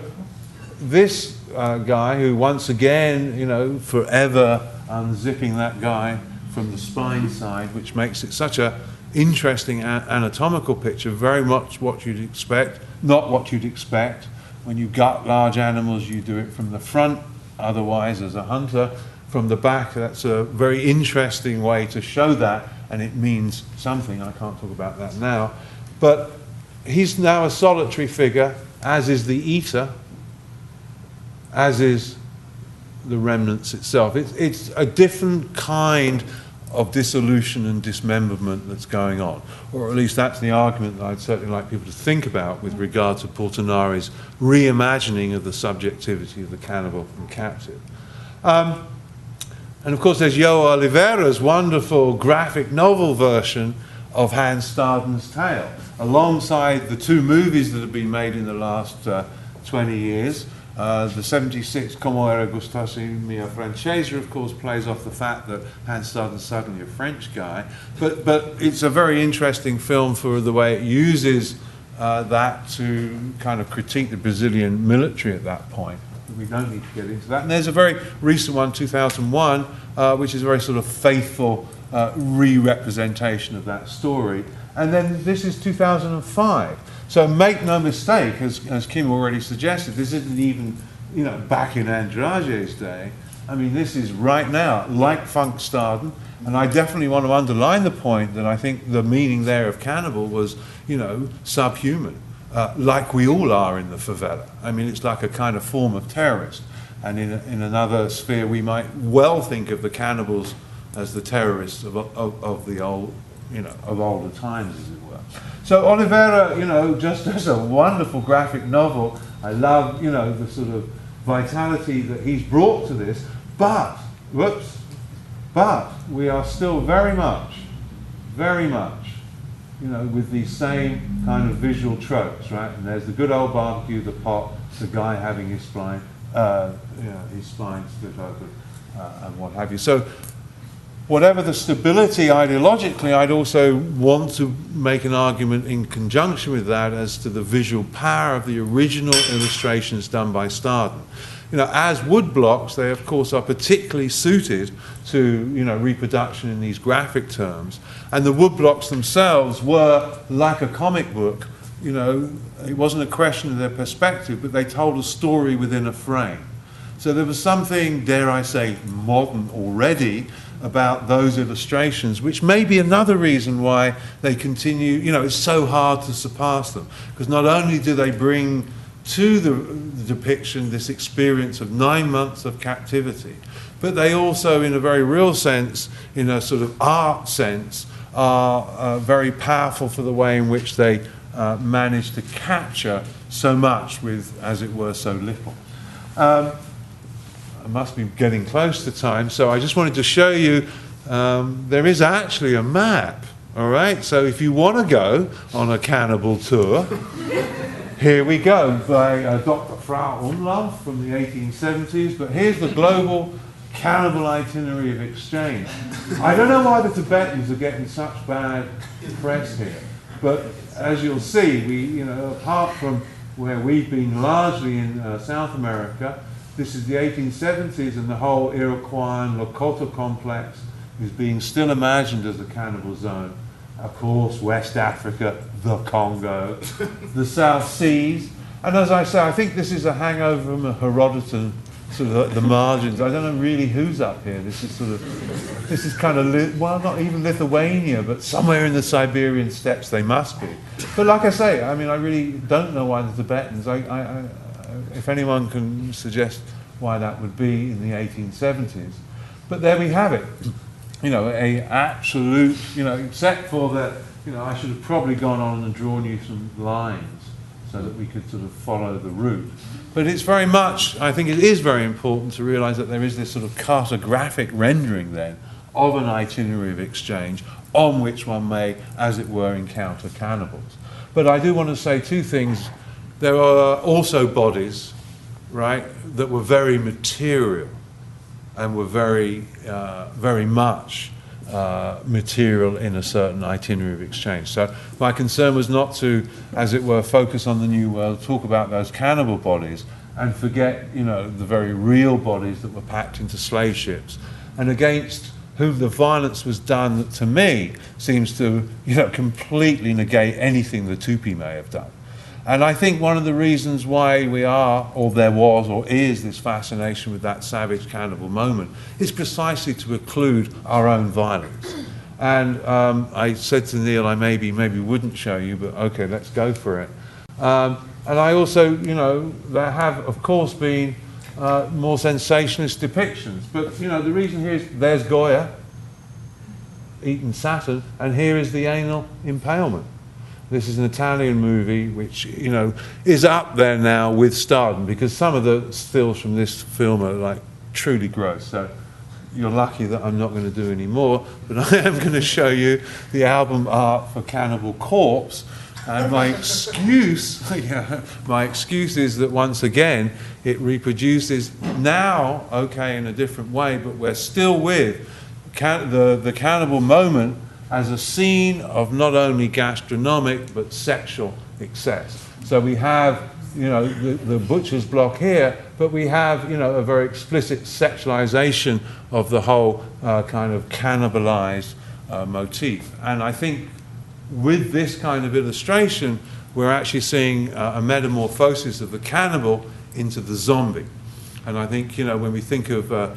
this guy who once again, forever unzipping that guy from the spine side, which makes it such a interesting anatomical picture, very much what you'd expect, not what you'd expect When you gut large animals, you do it from the front, otherwise as a hunter from the back. That's a very interesting way to show that, and it means something. I can't talk about that now. But he's now a solitary figure, as is the eater, as is the remnants itself. It's a different kind of dissolution and dismemberment that's going on, or at least that's the argument that I'd certainly like people to think about with regard to Portinari's reimagining of the subjectivity of the cannibal and captive. And of course there's João Oliveira's wonderful graphic novel version of Hans Staden's tale, alongside the two movies that have been made in the last 20 years. The 76 Como era gustasse mia francesa, of course, plays off the fact that Hans Staden's suddenly a French guy. But it's a very interesting film for the way it uses that to kind of critique the Brazilian military at that point. We don't need to get into that. And there's a very recent one, 2001, which is a very sort of faithful re-representation of that story. And then this is 2005. So make no mistake, as Kim already suggested, this isn't even, back in Andrade's day. I mean, this is right now, like Funk Staden, and I definitely want to underline the point that I think the meaning there of cannibal was, subhuman, like we all are in the favela. I mean, it's like a kind of form of terrorist. And in another sphere, we might well think of the cannibals as the terrorists of the old, of older times, as it were. So Oliveira, just as a wonderful graphic novel, I love, the sort of vitality that he's brought to this, but we are still very much, with these same kind of visual tropes, right? And there's the good old barbecue, the pot, the guy having his spine split open, and what have you. So whatever the stability ideologically, I'd also want to make an argument in conjunction with that as to the visual power of the original illustrations done by Staden. As wood blocks, they of course are particularly suited to, reproduction in these graphic terms. And the wood blocks themselves were like a comic book. It wasn't a question of their perspective, but they told a story within a frame. So there was something, dare I say, modern already about those illustrations, which may be another reason why they continue, it's so hard to surpass them. Because not only do they bring to the depiction this experience of 9 months of captivity, but they also, in a very real sense, in a sort of art sense, are very powerful for the way in which they manage to capture so much with, as it were, so little. I must be getting close to time, so I just wanted to show you there is actually a map, all right? So if you want to go on a cannibal tour, here we go, by Dr. Frau Umlauf from the 1870s, but here's the global cannibal itinerary of exchange. I don't know why the Tibetans are getting such bad press here, but as you'll see, we, apart from where we've been largely in South America, this is the 1870s, and the whole Iroquois and Lakota complex is being still imagined as a cannibal zone. Of course, West Africa, the Congo, the South Seas. And as I say, I think this is a hangover from a Herodotan, sort of the margins. I don't know really who's up here. This is kind of, not even Lithuania, but somewhere in the Siberian steppes they must be. But like I say, I mean, I really don't know why the Tibetans, if anyone can suggest why that would be in the 1870s. But there we have it. A absolute, except for that, I should have probably gone on and drawn you some lines so that we could sort of follow the route. But it's very much, I think it is very important to realise that there is this sort of cartographic rendering then of an itinerary of exchange on which one may, as it were, encounter cannibals. But I do want to say two things. There are also bodies, right, that were very material and were very much material in a certain itinerary of exchange. So my concern was not to, as it were, focus on the New World, talk about those cannibal bodies, and forget, the very real bodies that were packed into slave ships, and against whom the violence was done that, to me, seems to, completely negate anything the Tupi may have done. And I think one of the reasons why we are, or there was, or is this fascination with that savage cannibal moment is precisely to occlude our own violence. And I said to Neil, I maybe wouldn't show you, but okay, let's go for it. And I also, there have, of course, been more sensationalist depictions. But, the reason here is there's Goya, eating Saturn, and here is the anal impalement. This is an Italian movie which, is up there now with stardom, because some of the stills from this film are like truly gross. So you're lucky that I'm not going to do any more, but I am going to show you the album art for Cannibal Corpse. And my excuse is that once again it reproduces now, okay, in a different way, but we're still with the cannibal moment as a scene of not only gastronomic but sexual excess. So we have, the butcher's block here, but we have, a very explicit sexualization of the whole kind of cannibalized motif. And I think with this kind of illustration, we're actually seeing a metamorphosis of the cannibal into the zombie. And I think, when we think of the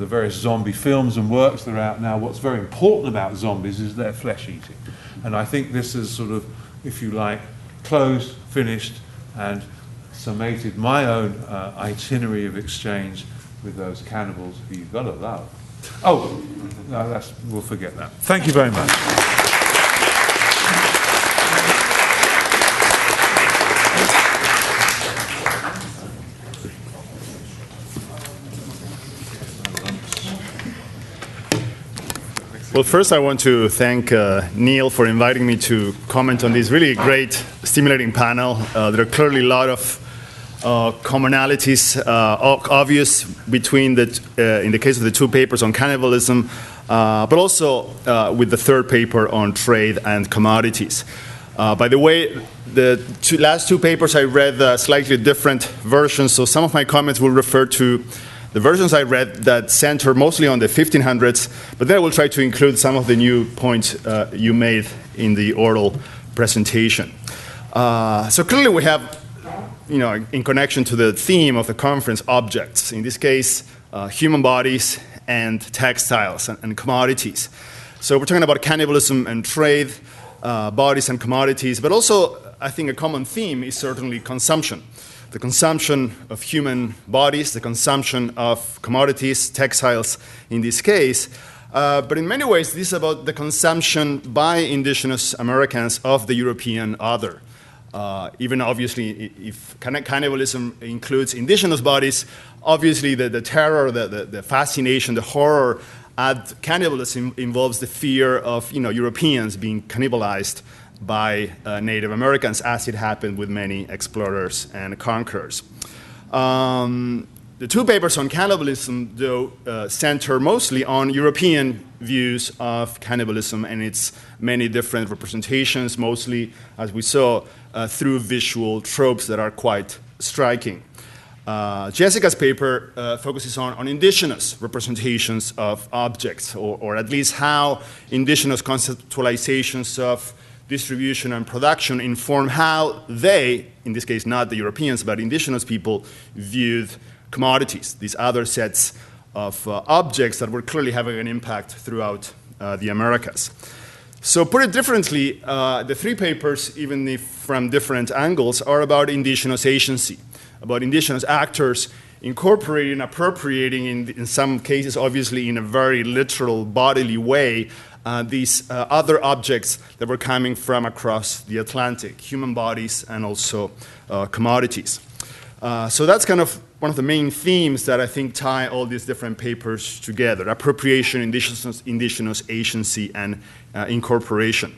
various zombie films and works that are out now, what's very important about zombies is their flesh eating. And I think this is sort of, if you like, closed, finished, and summated my own itinerary of exchange with those cannibals who you've got to love. Oh, no, we'll forget that. Thank you very much. Well, first I want to thank Neil for inviting me to comment on this really great, stimulating panel. There are clearly a lot of commonalities obvious between in the case of the two papers on cannibalism, but also with the third paper on trade and commodities. By the way, the last two papers I read slightly different versions, so some of my comments will refer to the versions I read that center mostly on the 1500s, but then I will try to include some of the new points you made in the oral presentation. So clearly we have, in connection to the theme of the conference, objects, in this case, human bodies and textiles and commodities. So we're talking about cannibalism and trade, bodies and commodities, but also I think a common theme is certainly consumption. The consumption of human bodies, the consumption of commodities, textiles in this case. But in many ways, this is about the consumption by indigenous Americans of the European other. Even obviously, if cannibalism includes indigenous bodies, obviously the terror, the fascination, the horror at cannibalism involves the fear of Europeans being cannibalized by Native Americans, as it happened with many explorers and conquerors. The two papers on cannibalism, though, center mostly on European views of cannibalism and its many different representations, mostly, as we saw, through visual tropes that are quite striking. Jessica's paper focuses on indigenous representations of objects, or at least how indigenous conceptualizations of distribution and production inform how they, in this case not the Europeans, but indigenous people, viewed commodities, these other sets of objects that were clearly having an impact throughout the Americas. So put it differently, the three papers, even if from different angles, are about indigenous agency, about indigenous actors incorporating, appropriating, in some cases obviously in a very literal bodily way, these other objects that were coming from across the Atlantic, human bodies and also commodities. So that's kind of one of the main themes that I think tie all these different papers together: appropriation, indigenous agency, and incorporation.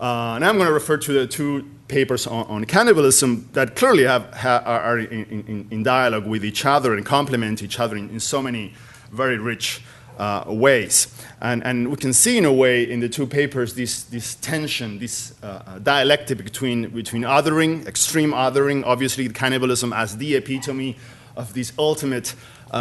Now I'm going to refer to the two papers on cannibalism that clearly are in dialogue with each other and complement each other in so many very rich ways. And we can see in a way in the two papers this tension, this dialectic between othering, extreme othering, obviously cannibalism as the epitome of this ultimate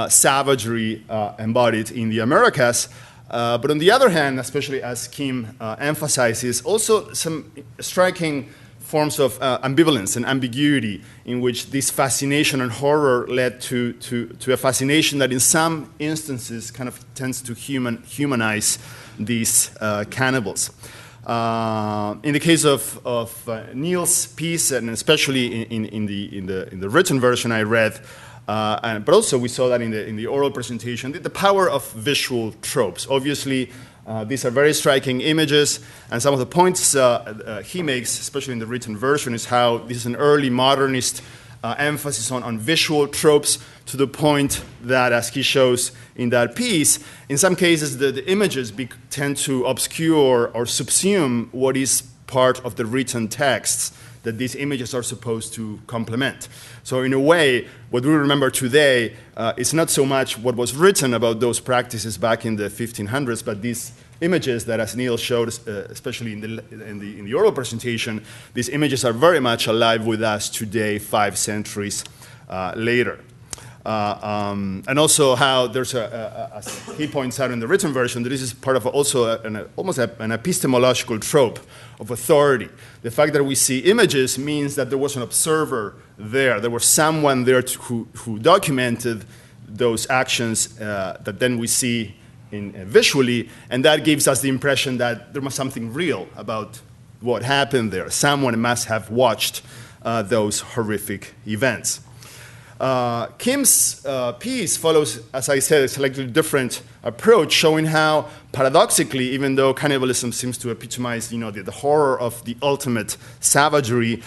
savagery embodied in the Americas. But on the other hand, especially as Kim emphasizes, also some striking forms of ambivalence and ambiguity in which this fascination and horror led to a fascination that in some instances kind of tends to humanize these cannibals. In the case of Neil's piece, and especially in the written version I read, but also we saw that in the oral presentation, the power of visual tropes. Obviously, these are very striking images, and some of the points he makes, especially in the written version, is how this is an early modernist emphasis on visual tropes, to the point that, as he shows in that piece, in some cases the images tend to obscure or subsume what is part of the written texts that these images are supposed to complement. So in a way, what we remember today is not so much what was written about those practices back in the 1500s, but these images that, as Neil showed, especially in the oral presentation, these images are very much alive with us today, 5 centuries later. And also how there's as he points out in the written version, that this is part of also almost an epistemological trope of authority. The fact that we see images means that there was an observer there. There was someone there who documented those actions that then we see visually, and that gives us the impression that there was something real about what happened there. Someone must have watched those horrific events. Kim's piece follows, as I said, a slightly different approach, showing how, paradoxically, even though cannibalism seems to epitomize, the horror of the ultimate savagery,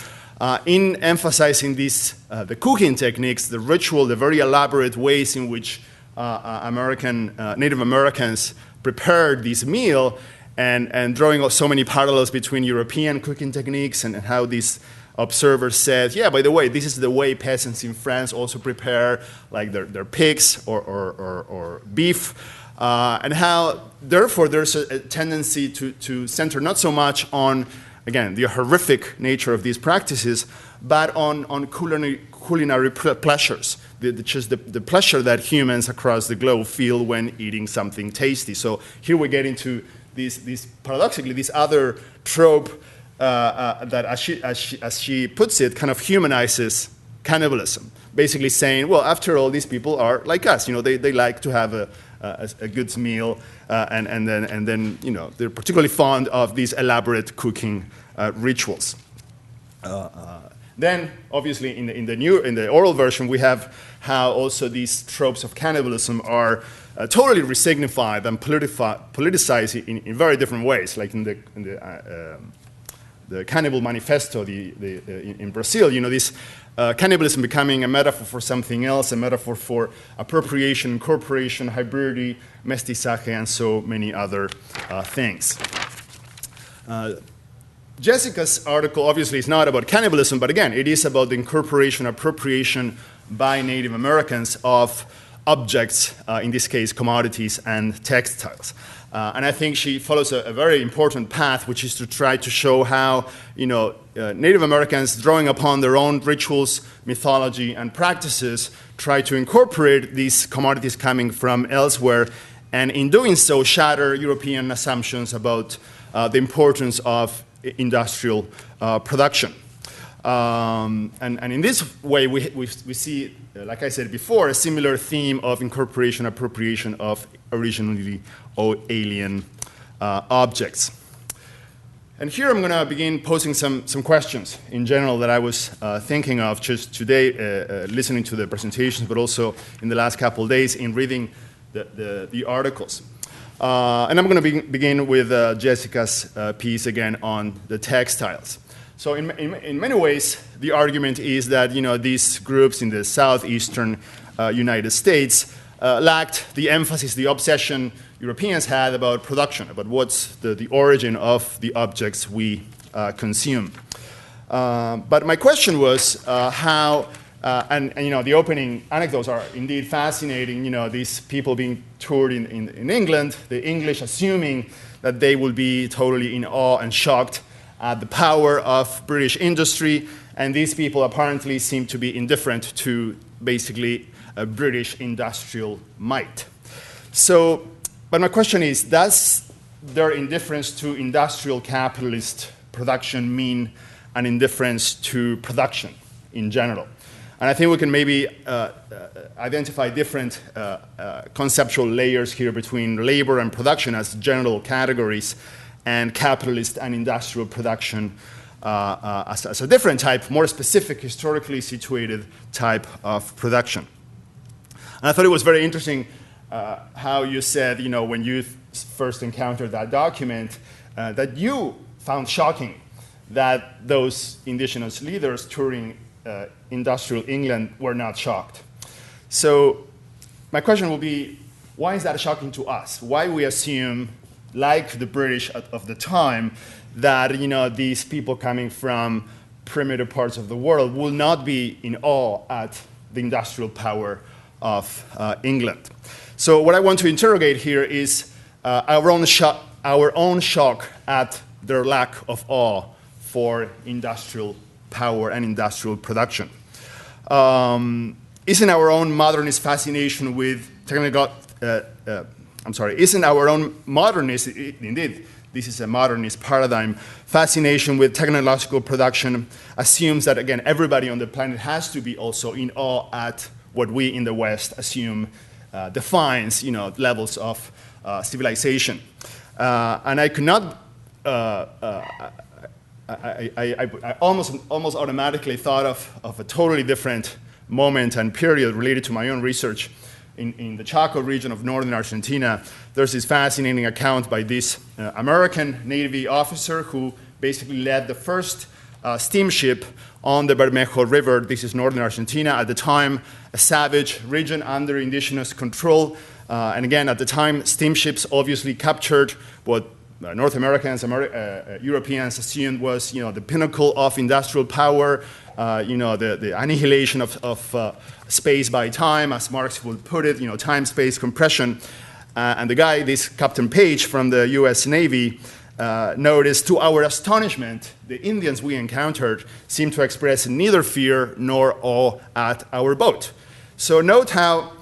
in emphasizing the cooking techniques, the ritual, the very elaborate ways in which Native Americans prepared this meal, and drawing so many parallels between European cooking techniques and how these observers said, yeah, by the way, this is the way peasants in France also prepare like their pigs or beef, and how, therefore, there's a tendency to center not so much on, again, the horrific nature of these practices, but on culinary pleasures, just the pleasure that humans across the globe feel when eating something tasty. So here we get into these paradoxically, this other trope that, as she puts it, kind of humanizes cannibalism, basically saying, well, after all, these people are like us. They like to have a good meal, and then they're particularly fond of these elaborate cooking rituals. Then, obviously, in the oral version, we have how also these tropes of cannibalism are totally resignified and politicized in very different ways, like in the Cannibal Manifesto in Brazil, this cannibalism becoming a metaphor for something else, a metaphor for appropriation, incorporation, hybridity, mestizaje, and so many other things. Jessica's article obviously is not about cannibalism, but again, it is about the incorporation, appropriation by Native Americans of objects, in this case, commodities and textiles. And I think she follows a very important path, which is to try to show how, Native Americans, drawing upon their own rituals, mythology, and practices, try to incorporate these commodities coming from elsewhere, and in doing so, shatter European assumptions about the importance of industrial production. And in this way, we see, like I said before, a similar theme of incorporation, appropriation of originally alien objects. And here I'm going to begin posing some questions in general that I was thinking of just today, listening to the presentations, but also in the last couple of days in reading the articles. And I'm going to begin with Jessica's piece again on the textiles. So in many ways, the argument is that these groups in the southeastern United States lacked the emphasis, the obsession Europeans had about production, about what's the origin of the objects we consume. But my question was how, and the opening anecdotes are indeed fascinating. These people being toured in England, the English assuming that they will be totally in awe and shocked at the power of British industry, and these people apparently seem to be indifferent to basically a British industrial might. So, but my question is, does their indifference to industrial capitalist production mean an indifference to production in general. And I think we can maybe identify different conceptual layers here between labor and production as general categories, and capitalist and industrial production as a different type, more specific, historically situated type of production. And I thought it was very interesting how you said, when you first encountered that document, that you found shocking that those indigenous leaders touring industrial England were not shocked. So my question will be, why is that shocking to us? Why we assume, like the British of the time, that these people coming from primitive parts of the world will not be in awe at the industrial power of England. So what I want to interrogate here is our own shock at their lack of awe for industrial power and industrial production. Isn't our own modernist fascination with isn't our own modernist, indeed, this is a modernist paradigm, fascination with technological production assumes that, again, everybody on the planet has to be also in awe at what we in the West assume defines, levels of civilization. And I could not, I almost automatically thought of a totally different moment and period related to my own research. In the Chaco region of northern Argentina, there's this fascinating account by this American Navy officer who basically led the first steamship on the Bermejo River. This is northern Argentina, at the time a savage region under indigenous control. And again, at the time, steamships obviously captured what North Americans, Europeans assumed was, the pinnacle of industrial power, the annihilation of space by time, as Marx would put it, time-space compression. And the guy, this Captain Page from the US Navy, noticed, to our astonishment, the Indians we encountered seemed to express neither fear nor awe at our boat. So note how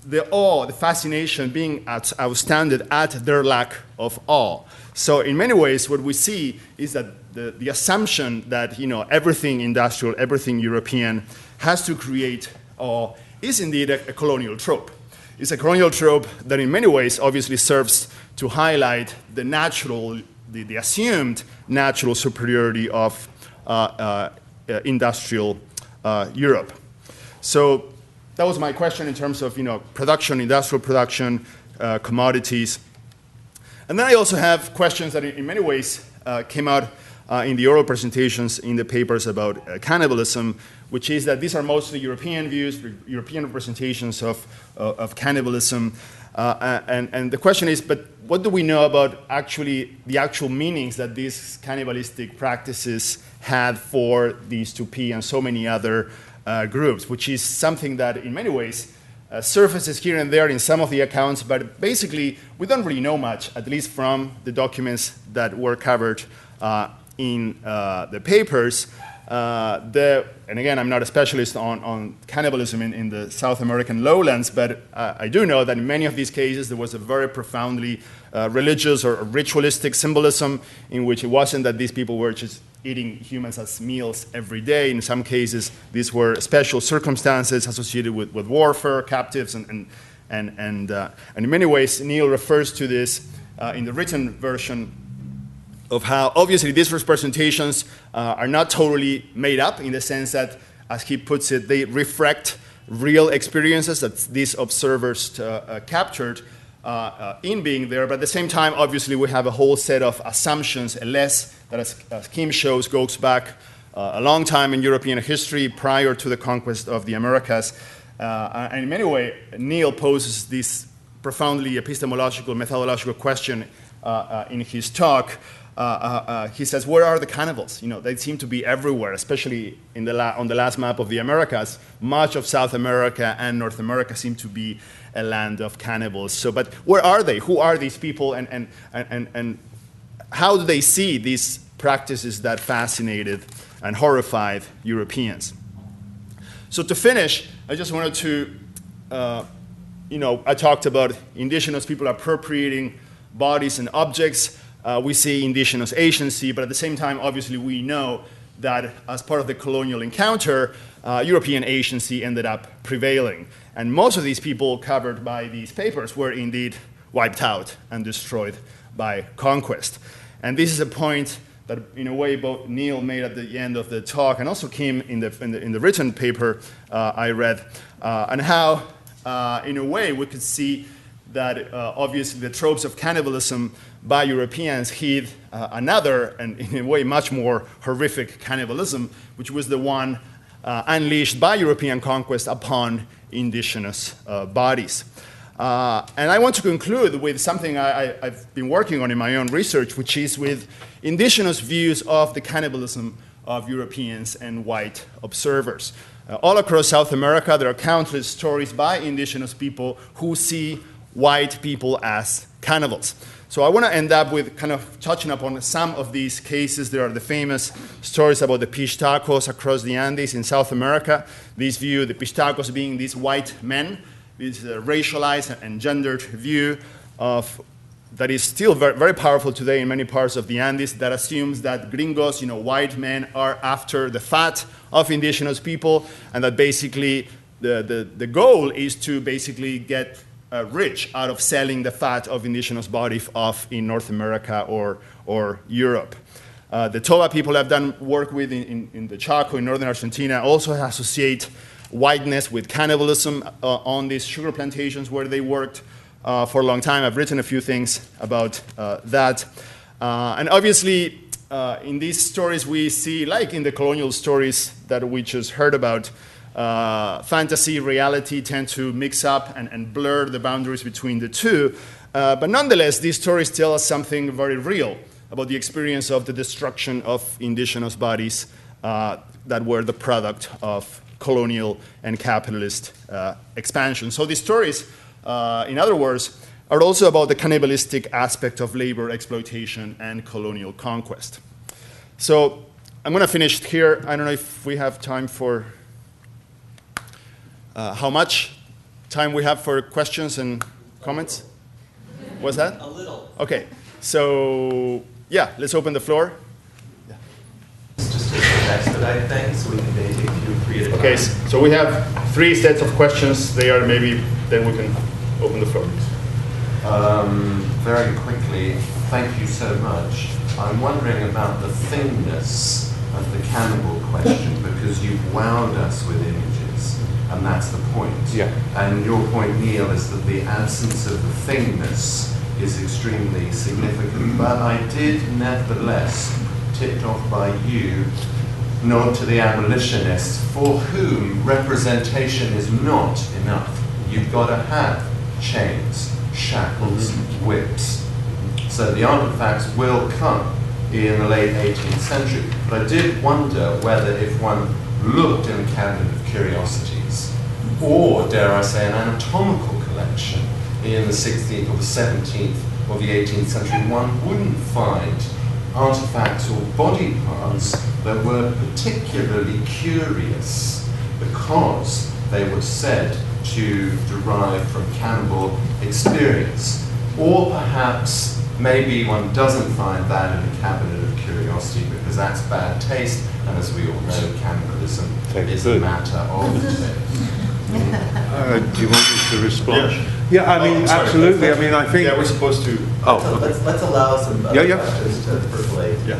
the awe, the fascination being outstanding at their lack of awe. So in many ways, what we see is that the assumption that everything industrial, everything European has to create awe is indeed a colonial trope. It's a colonial trope that in many ways obviously serves to highlight the natural, the assumed natural superiority of industrial Europe. So that was my question in terms of production, industrial production, commodities. And then I also have questions that in many ways came out in the oral presentations in the papers about cannibalism, which is that these are mostly European views, European representations of cannibalism. And the question is, but what do we know about the actual meanings that these cannibalistic practices had for these 2P and so many other groups, which is something that in many ways surfaces here and there in some of the accounts, but basically we don't really know much, at least from the documents that were covered in the papers. And again, I'm not a specialist on cannibalism in the South American lowlands, but I do know that in many of these cases there was a very profoundly religious or ritualistic symbolism in which it wasn't that these people were just eating humans as meals every day. In some cases, these were special circumstances associated with warfare, captives, and in many ways, Neil refers to this in the written version of how obviously these representations are not totally made up in the sense that, as he puts it, they reflect real experiences that these observers captured in being there. But at the same time, obviously, we have a whole set of assumptions, a less that, as Kim shows, goes back a long time in European history prior to the conquest of the Americas. And in many ways, Neil poses this profoundly epistemological, methodological question in his talk. He says, where are the cannibals? They seem to be everywhere, especially on the last map of the Americas. Much of South America and North America seem to be a land of cannibals. So, but where are they? Who are these people? And how do they see these practices that fascinated and horrified Europeans? So to finish, I just wanted to, I talked about indigenous people appropriating bodies and objects. we see indigenous agency, but at the same time, obviously, we know that as part of the colonial encounter, European agency ended up prevailing. And most of these people covered by these papers were indeed wiped out and destroyed by conquest. And this is a point that, in a way, both Neil made at the end of the talk and also Kim in the written paper I read, and how, in a way, we could see that obviously the tropes of cannibalism by Europeans hid another, and in a way much more horrific cannibalism, which was the one unleashed by European conquest upon indigenous bodies. And I want to conclude with something I've been working on in my own research, which is with indigenous views of the cannibalism of Europeans and white observers. All across South America, there are countless stories by indigenous people who see white people as cannibals. So I want to end up with kind of touching upon some of these cases. There are the famous stories about the Pixtacos across the Andes in South America. This view, the Pixtacos being these white men, this racialized and gendered view of that is still very, very powerful today in many parts of the Andes, that assumes that gringos, white men, are after the fat of indigenous people, and that basically the goal is to basically get rich out of selling the fat of indigenous bodies off in North America or Europe. The Toba people I've done work with in the Chaco in northern Argentina also associate whiteness with cannibalism on these sugar plantations where they worked for a long time. I've written a few things about that. And obviously, in these stories we see, like in the colonial stories that we just heard about, fantasy, reality tend to mix up and blur the boundaries between the two. But nonetheless, these stories tell us something very real about the experience of the destruction of indigenous bodies that were the product of colonial and capitalist expansion. So these stories, in other words, are also about the cannibalistic aspect of labor exploitation and colonial conquest. So I'm going to finish here. I don't know if we have time for how much time we have for questions and comments? What's that? A little. Okay. So, yeah, let's open the floor. Yeah. Just to expedite things, so we can maybe take a few free at a time. Okay, so we have 3 sets of questions. They are maybe, then we can open the floor. Very quickly, thank you so much. I'm wondering about the thingness of the cannibal question, because you've wowed us with images, and that's the point. Yeah. And your point, Neil, is that the absence of the thingness is extremely significant. But I did nevertheless, tipped off by you, nod to the abolitionists, for whom representation is not enough. You've got to have chains, shackles, whips. So the artifacts will come in the late 18th century. But I did wonder whether if one looked in a cabinet of curiosities, or dare I say an anatomical collection in the 16th or the 17th or the 18th century, one wouldn't find artifacts or body parts that were particularly curious because they were said to derive from cannibal experience. Or perhaps maybe one doesn't find that in a cabinet of curiosity because that's bad taste, and as we all know, cannibalism is a matter of taste. Do you want me to respond? Yeah. Yeah, I mean, sorry. absolutely. I mean, I think... Yeah, we're supposed to. Oh, So okay. let's allow some other Yeah. questions to percolate. Yeah.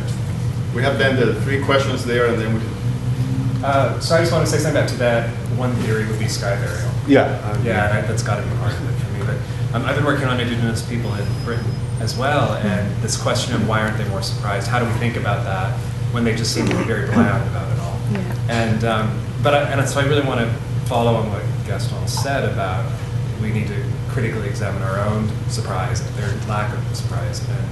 We have then the 3 questions there, and then we can. So I just want to say something about Tibet. One theory would be sky burial. Yeah. Yeah, that's got to be part of it for me. But I've been working on indigenous people in Britain as well, and this question of why aren't they more surprised? How do we think about that when they just seem to be very bland about it all? Yeah. And so I really want to follow on what Gaston said about we need to critically examine our own surprise, their lack of surprise. And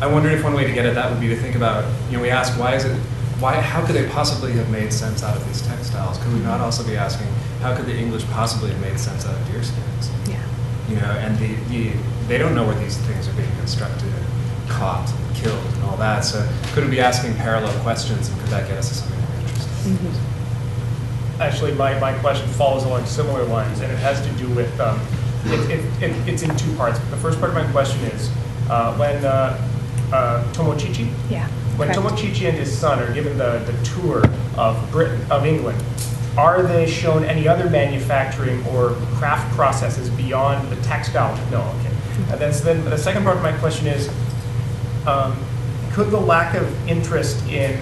I wondered if one way to get at that would be to think about, we ask how could they possibly have made sense out of these textiles? Could we not also be asking, how could the English possibly have made sense out of deer skins? Yeah. And they don't know where these things are being constructed and caught, and killed, and all that. So could we be asking parallel questions, and could that get us to something more interesting? Mm-hmm. Actually, my question follows along similar lines, and it has to do with, it's in 2 parts. The first part of my question is, when Tomochichi? Yeah. When correct. Tomochichi and his son are given the tour of Britain, of England, are they shown any other manufacturing or craft processes beyond the textile? No, okay. And then the second part of my question is, could the lack of interest in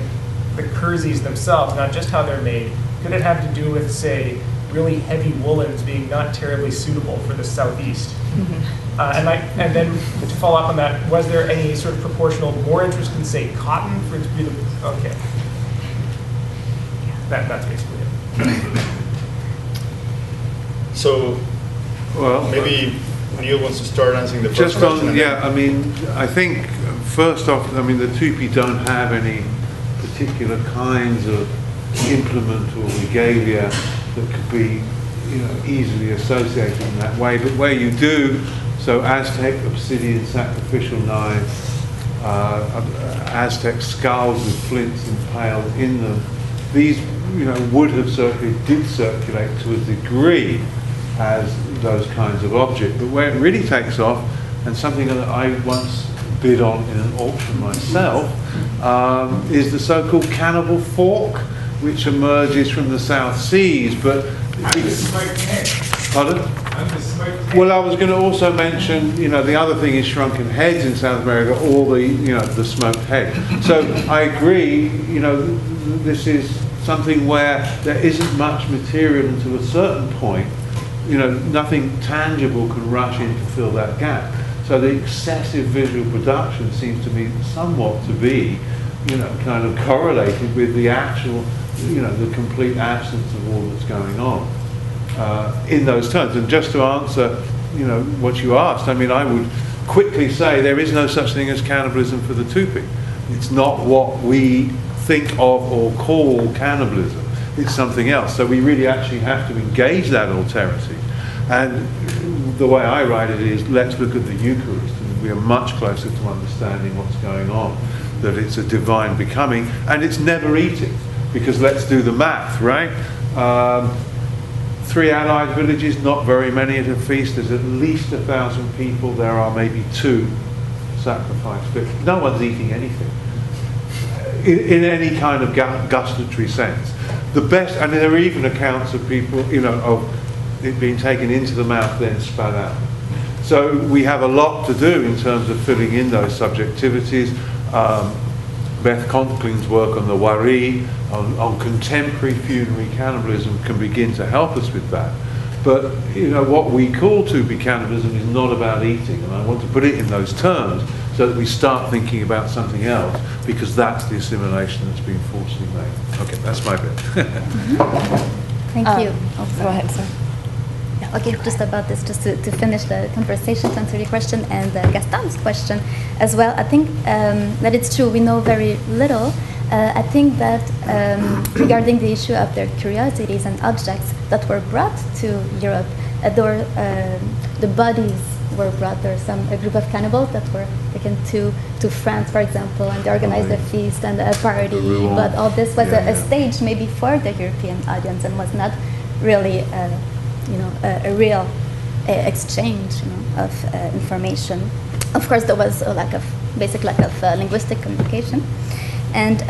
the Kerseys themselves, not just how they're made, could it have to do with, say, really heavy woolens being not terribly suitable for the Southeast? Mm-hmm. And then to follow up on that, was there any sort of proportional more interest in, say, cotton for it to be the, okay. That's basically it. So Well, maybe Neil wants to start answering the first just question. on, and yeah, then- I mean, I think first off, I mean, the Tupi don't have any particular kinds of implement or regalia that could be, easily associated in that way. But where you do, so Aztec obsidian sacrificial knives, Aztec skulls with flints impaled in them, these, would have did circulate to a degree as those kinds of objects. But where it really takes off, and something that I once bid on in an auction myself, is the so-called cannibal fork, which emerges from the South Seas. But pardon? Well, I was going to also mention, the other thing is shrunken heads in South America, or the smoked head. So I agree, this is something where there isn't much material until a certain point. Nothing tangible can rush in to fill that gap. So the excessive visual production seems to me somewhat to be, kind of correlated with the actual, the complete absence of all that's going on in those terms. And just to answer, what you asked, I mean, I would quickly say there is no such thing as cannibalism for the Tupi. It's not what we think of or call cannibalism. It's something else. So we really actually have to engage that alterity. And the way I write it is, let's look at the Eucharist, and we are much closer to understanding what's going on, that it's a divine becoming, and it's never eating, because let's do the math, right? 3 allied villages, not very many at a feast. There's at least 1,000 people. There are maybe 2 sacrificed. But no one's eating anything in any kind of gustatory sense. The best, and there are even accounts of people, of it being taken into the mouth, then spat out. So we have a lot to do in terms of filling in those subjectivities. Beth Conkling's work on the Wari, on contemporary funerary cannibalism can begin to help us with that. But, what we call Tupi cannibalism is not about eating, and I want to put it in those terms so that we start thinking about something else, because that's the assimilation that's been forcibly made. Okay, that's my bit. Thank you. Go ahead, sir. Yeah, okay, just about this, just to finish the conversation, to answer your question and Gaston's question as well. I think that it's true, we know very little. I think that regarding the issue of their curiosities and objects that were brought to Europe, the bodies were brought. There's a group of cannibals that were taken to France, for example, and they organized a feast and a party. But all this was a stage maybe for the European audience, and was not really, a real exchange of information. Of course, there was a basic lack of linguistic communication, and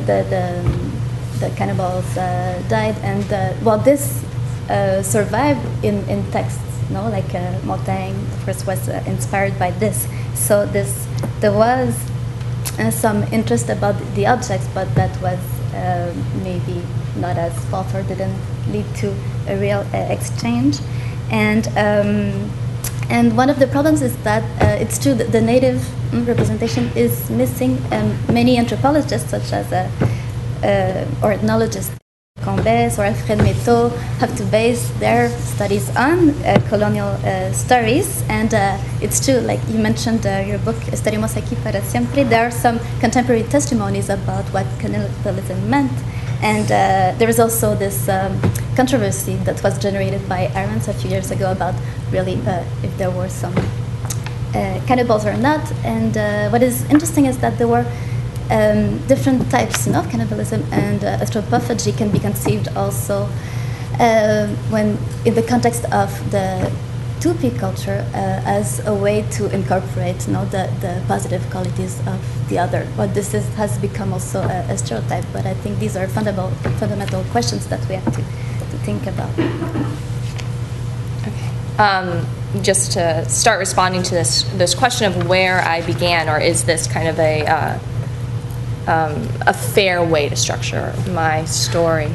the cannibals died. And this survived in texts. Montaigne, of course, was inspired by this. So there was some interest about the objects, but that was maybe not as false, or didn't lead to a real exchange. And one of the problems is that it's true that the native representation is missing. Many anthropologists, such as or ethnologists, Combes or Alfred Meto, have to base their studies on colonial stories. And it's true, like you mentioned your book, Estaremos aquí para siempre, there are some contemporary testimonies about what cannibalism meant. And there is also this controversy that was generated by Arendt a few years ago about really if there were some cannibals or not. And what is interesting is that there were different types of cannibalism, and anthropophagy can be conceived also when in the context of the 2P culture as a way to incorporate the positive qualities of the other. But this has become also a stereotype, but I think these are fundamental questions that we have to think about. Okay. Just to start responding to this question of where I began, or is this kind of a fair way to structure my story?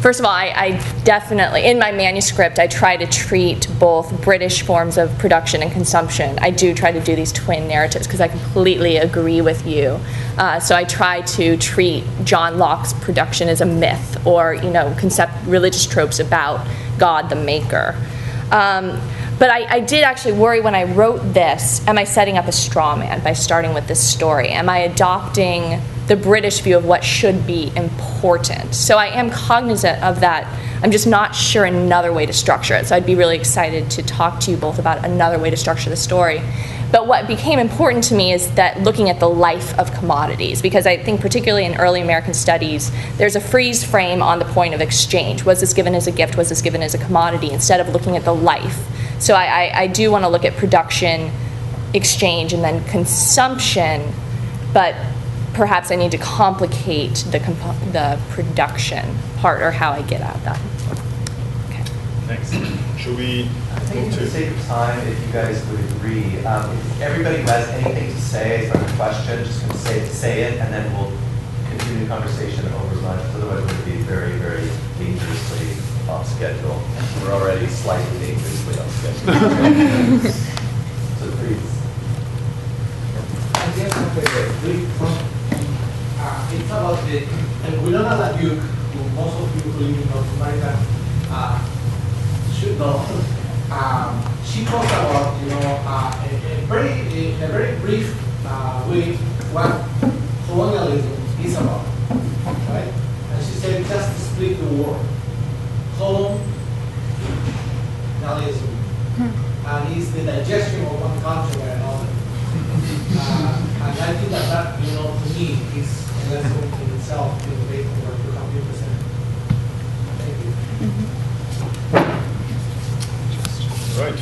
First of all, I definitely, in my manuscript, I try to treat both British forms of production and consumption. I do try to do these twin narratives because I completely agree with you. So I try to treat John Locke's production as a myth, or religious tropes about God the Maker. But I did actually worry when I wrote this, am I setting up a straw man by starting with this story? Am I adopting the British view of what should be important? So I am cognizant of that. I'm just not sure another way to structure it. So I'd be really excited to talk to you both about another way to structure the story. But what became important to me is that looking at the life of commodities, because I think particularly in early American studies, there's a freeze frame on the point of exchange. Was this given as a gift? Was this given as a commodity? Instead of looking at the life. So I do want to look at production, exchange, and then consumption, but perhaps I need to complicate the production part, or how I get at that. Okay. Thanks. Should we I think for the sake of time, if you guys would agree, if everybody who has anything to say, is there a question, just going to say it, and then we'll continue the conversation over lunch. Otherwise, it would be very, very dangerously off schedule. We're already slightly dangerously off schedule. So please. I guess it's about and Winona LaDuke, who most of you who live in North America should know. She talks about, in a very brief way what colonialism is about, right? And she said just to split the world. Colonialism, and it's the digestion of one country by another. And I think that, to me, is a lesson in itself in the way of what you have presented. Thank you. Right.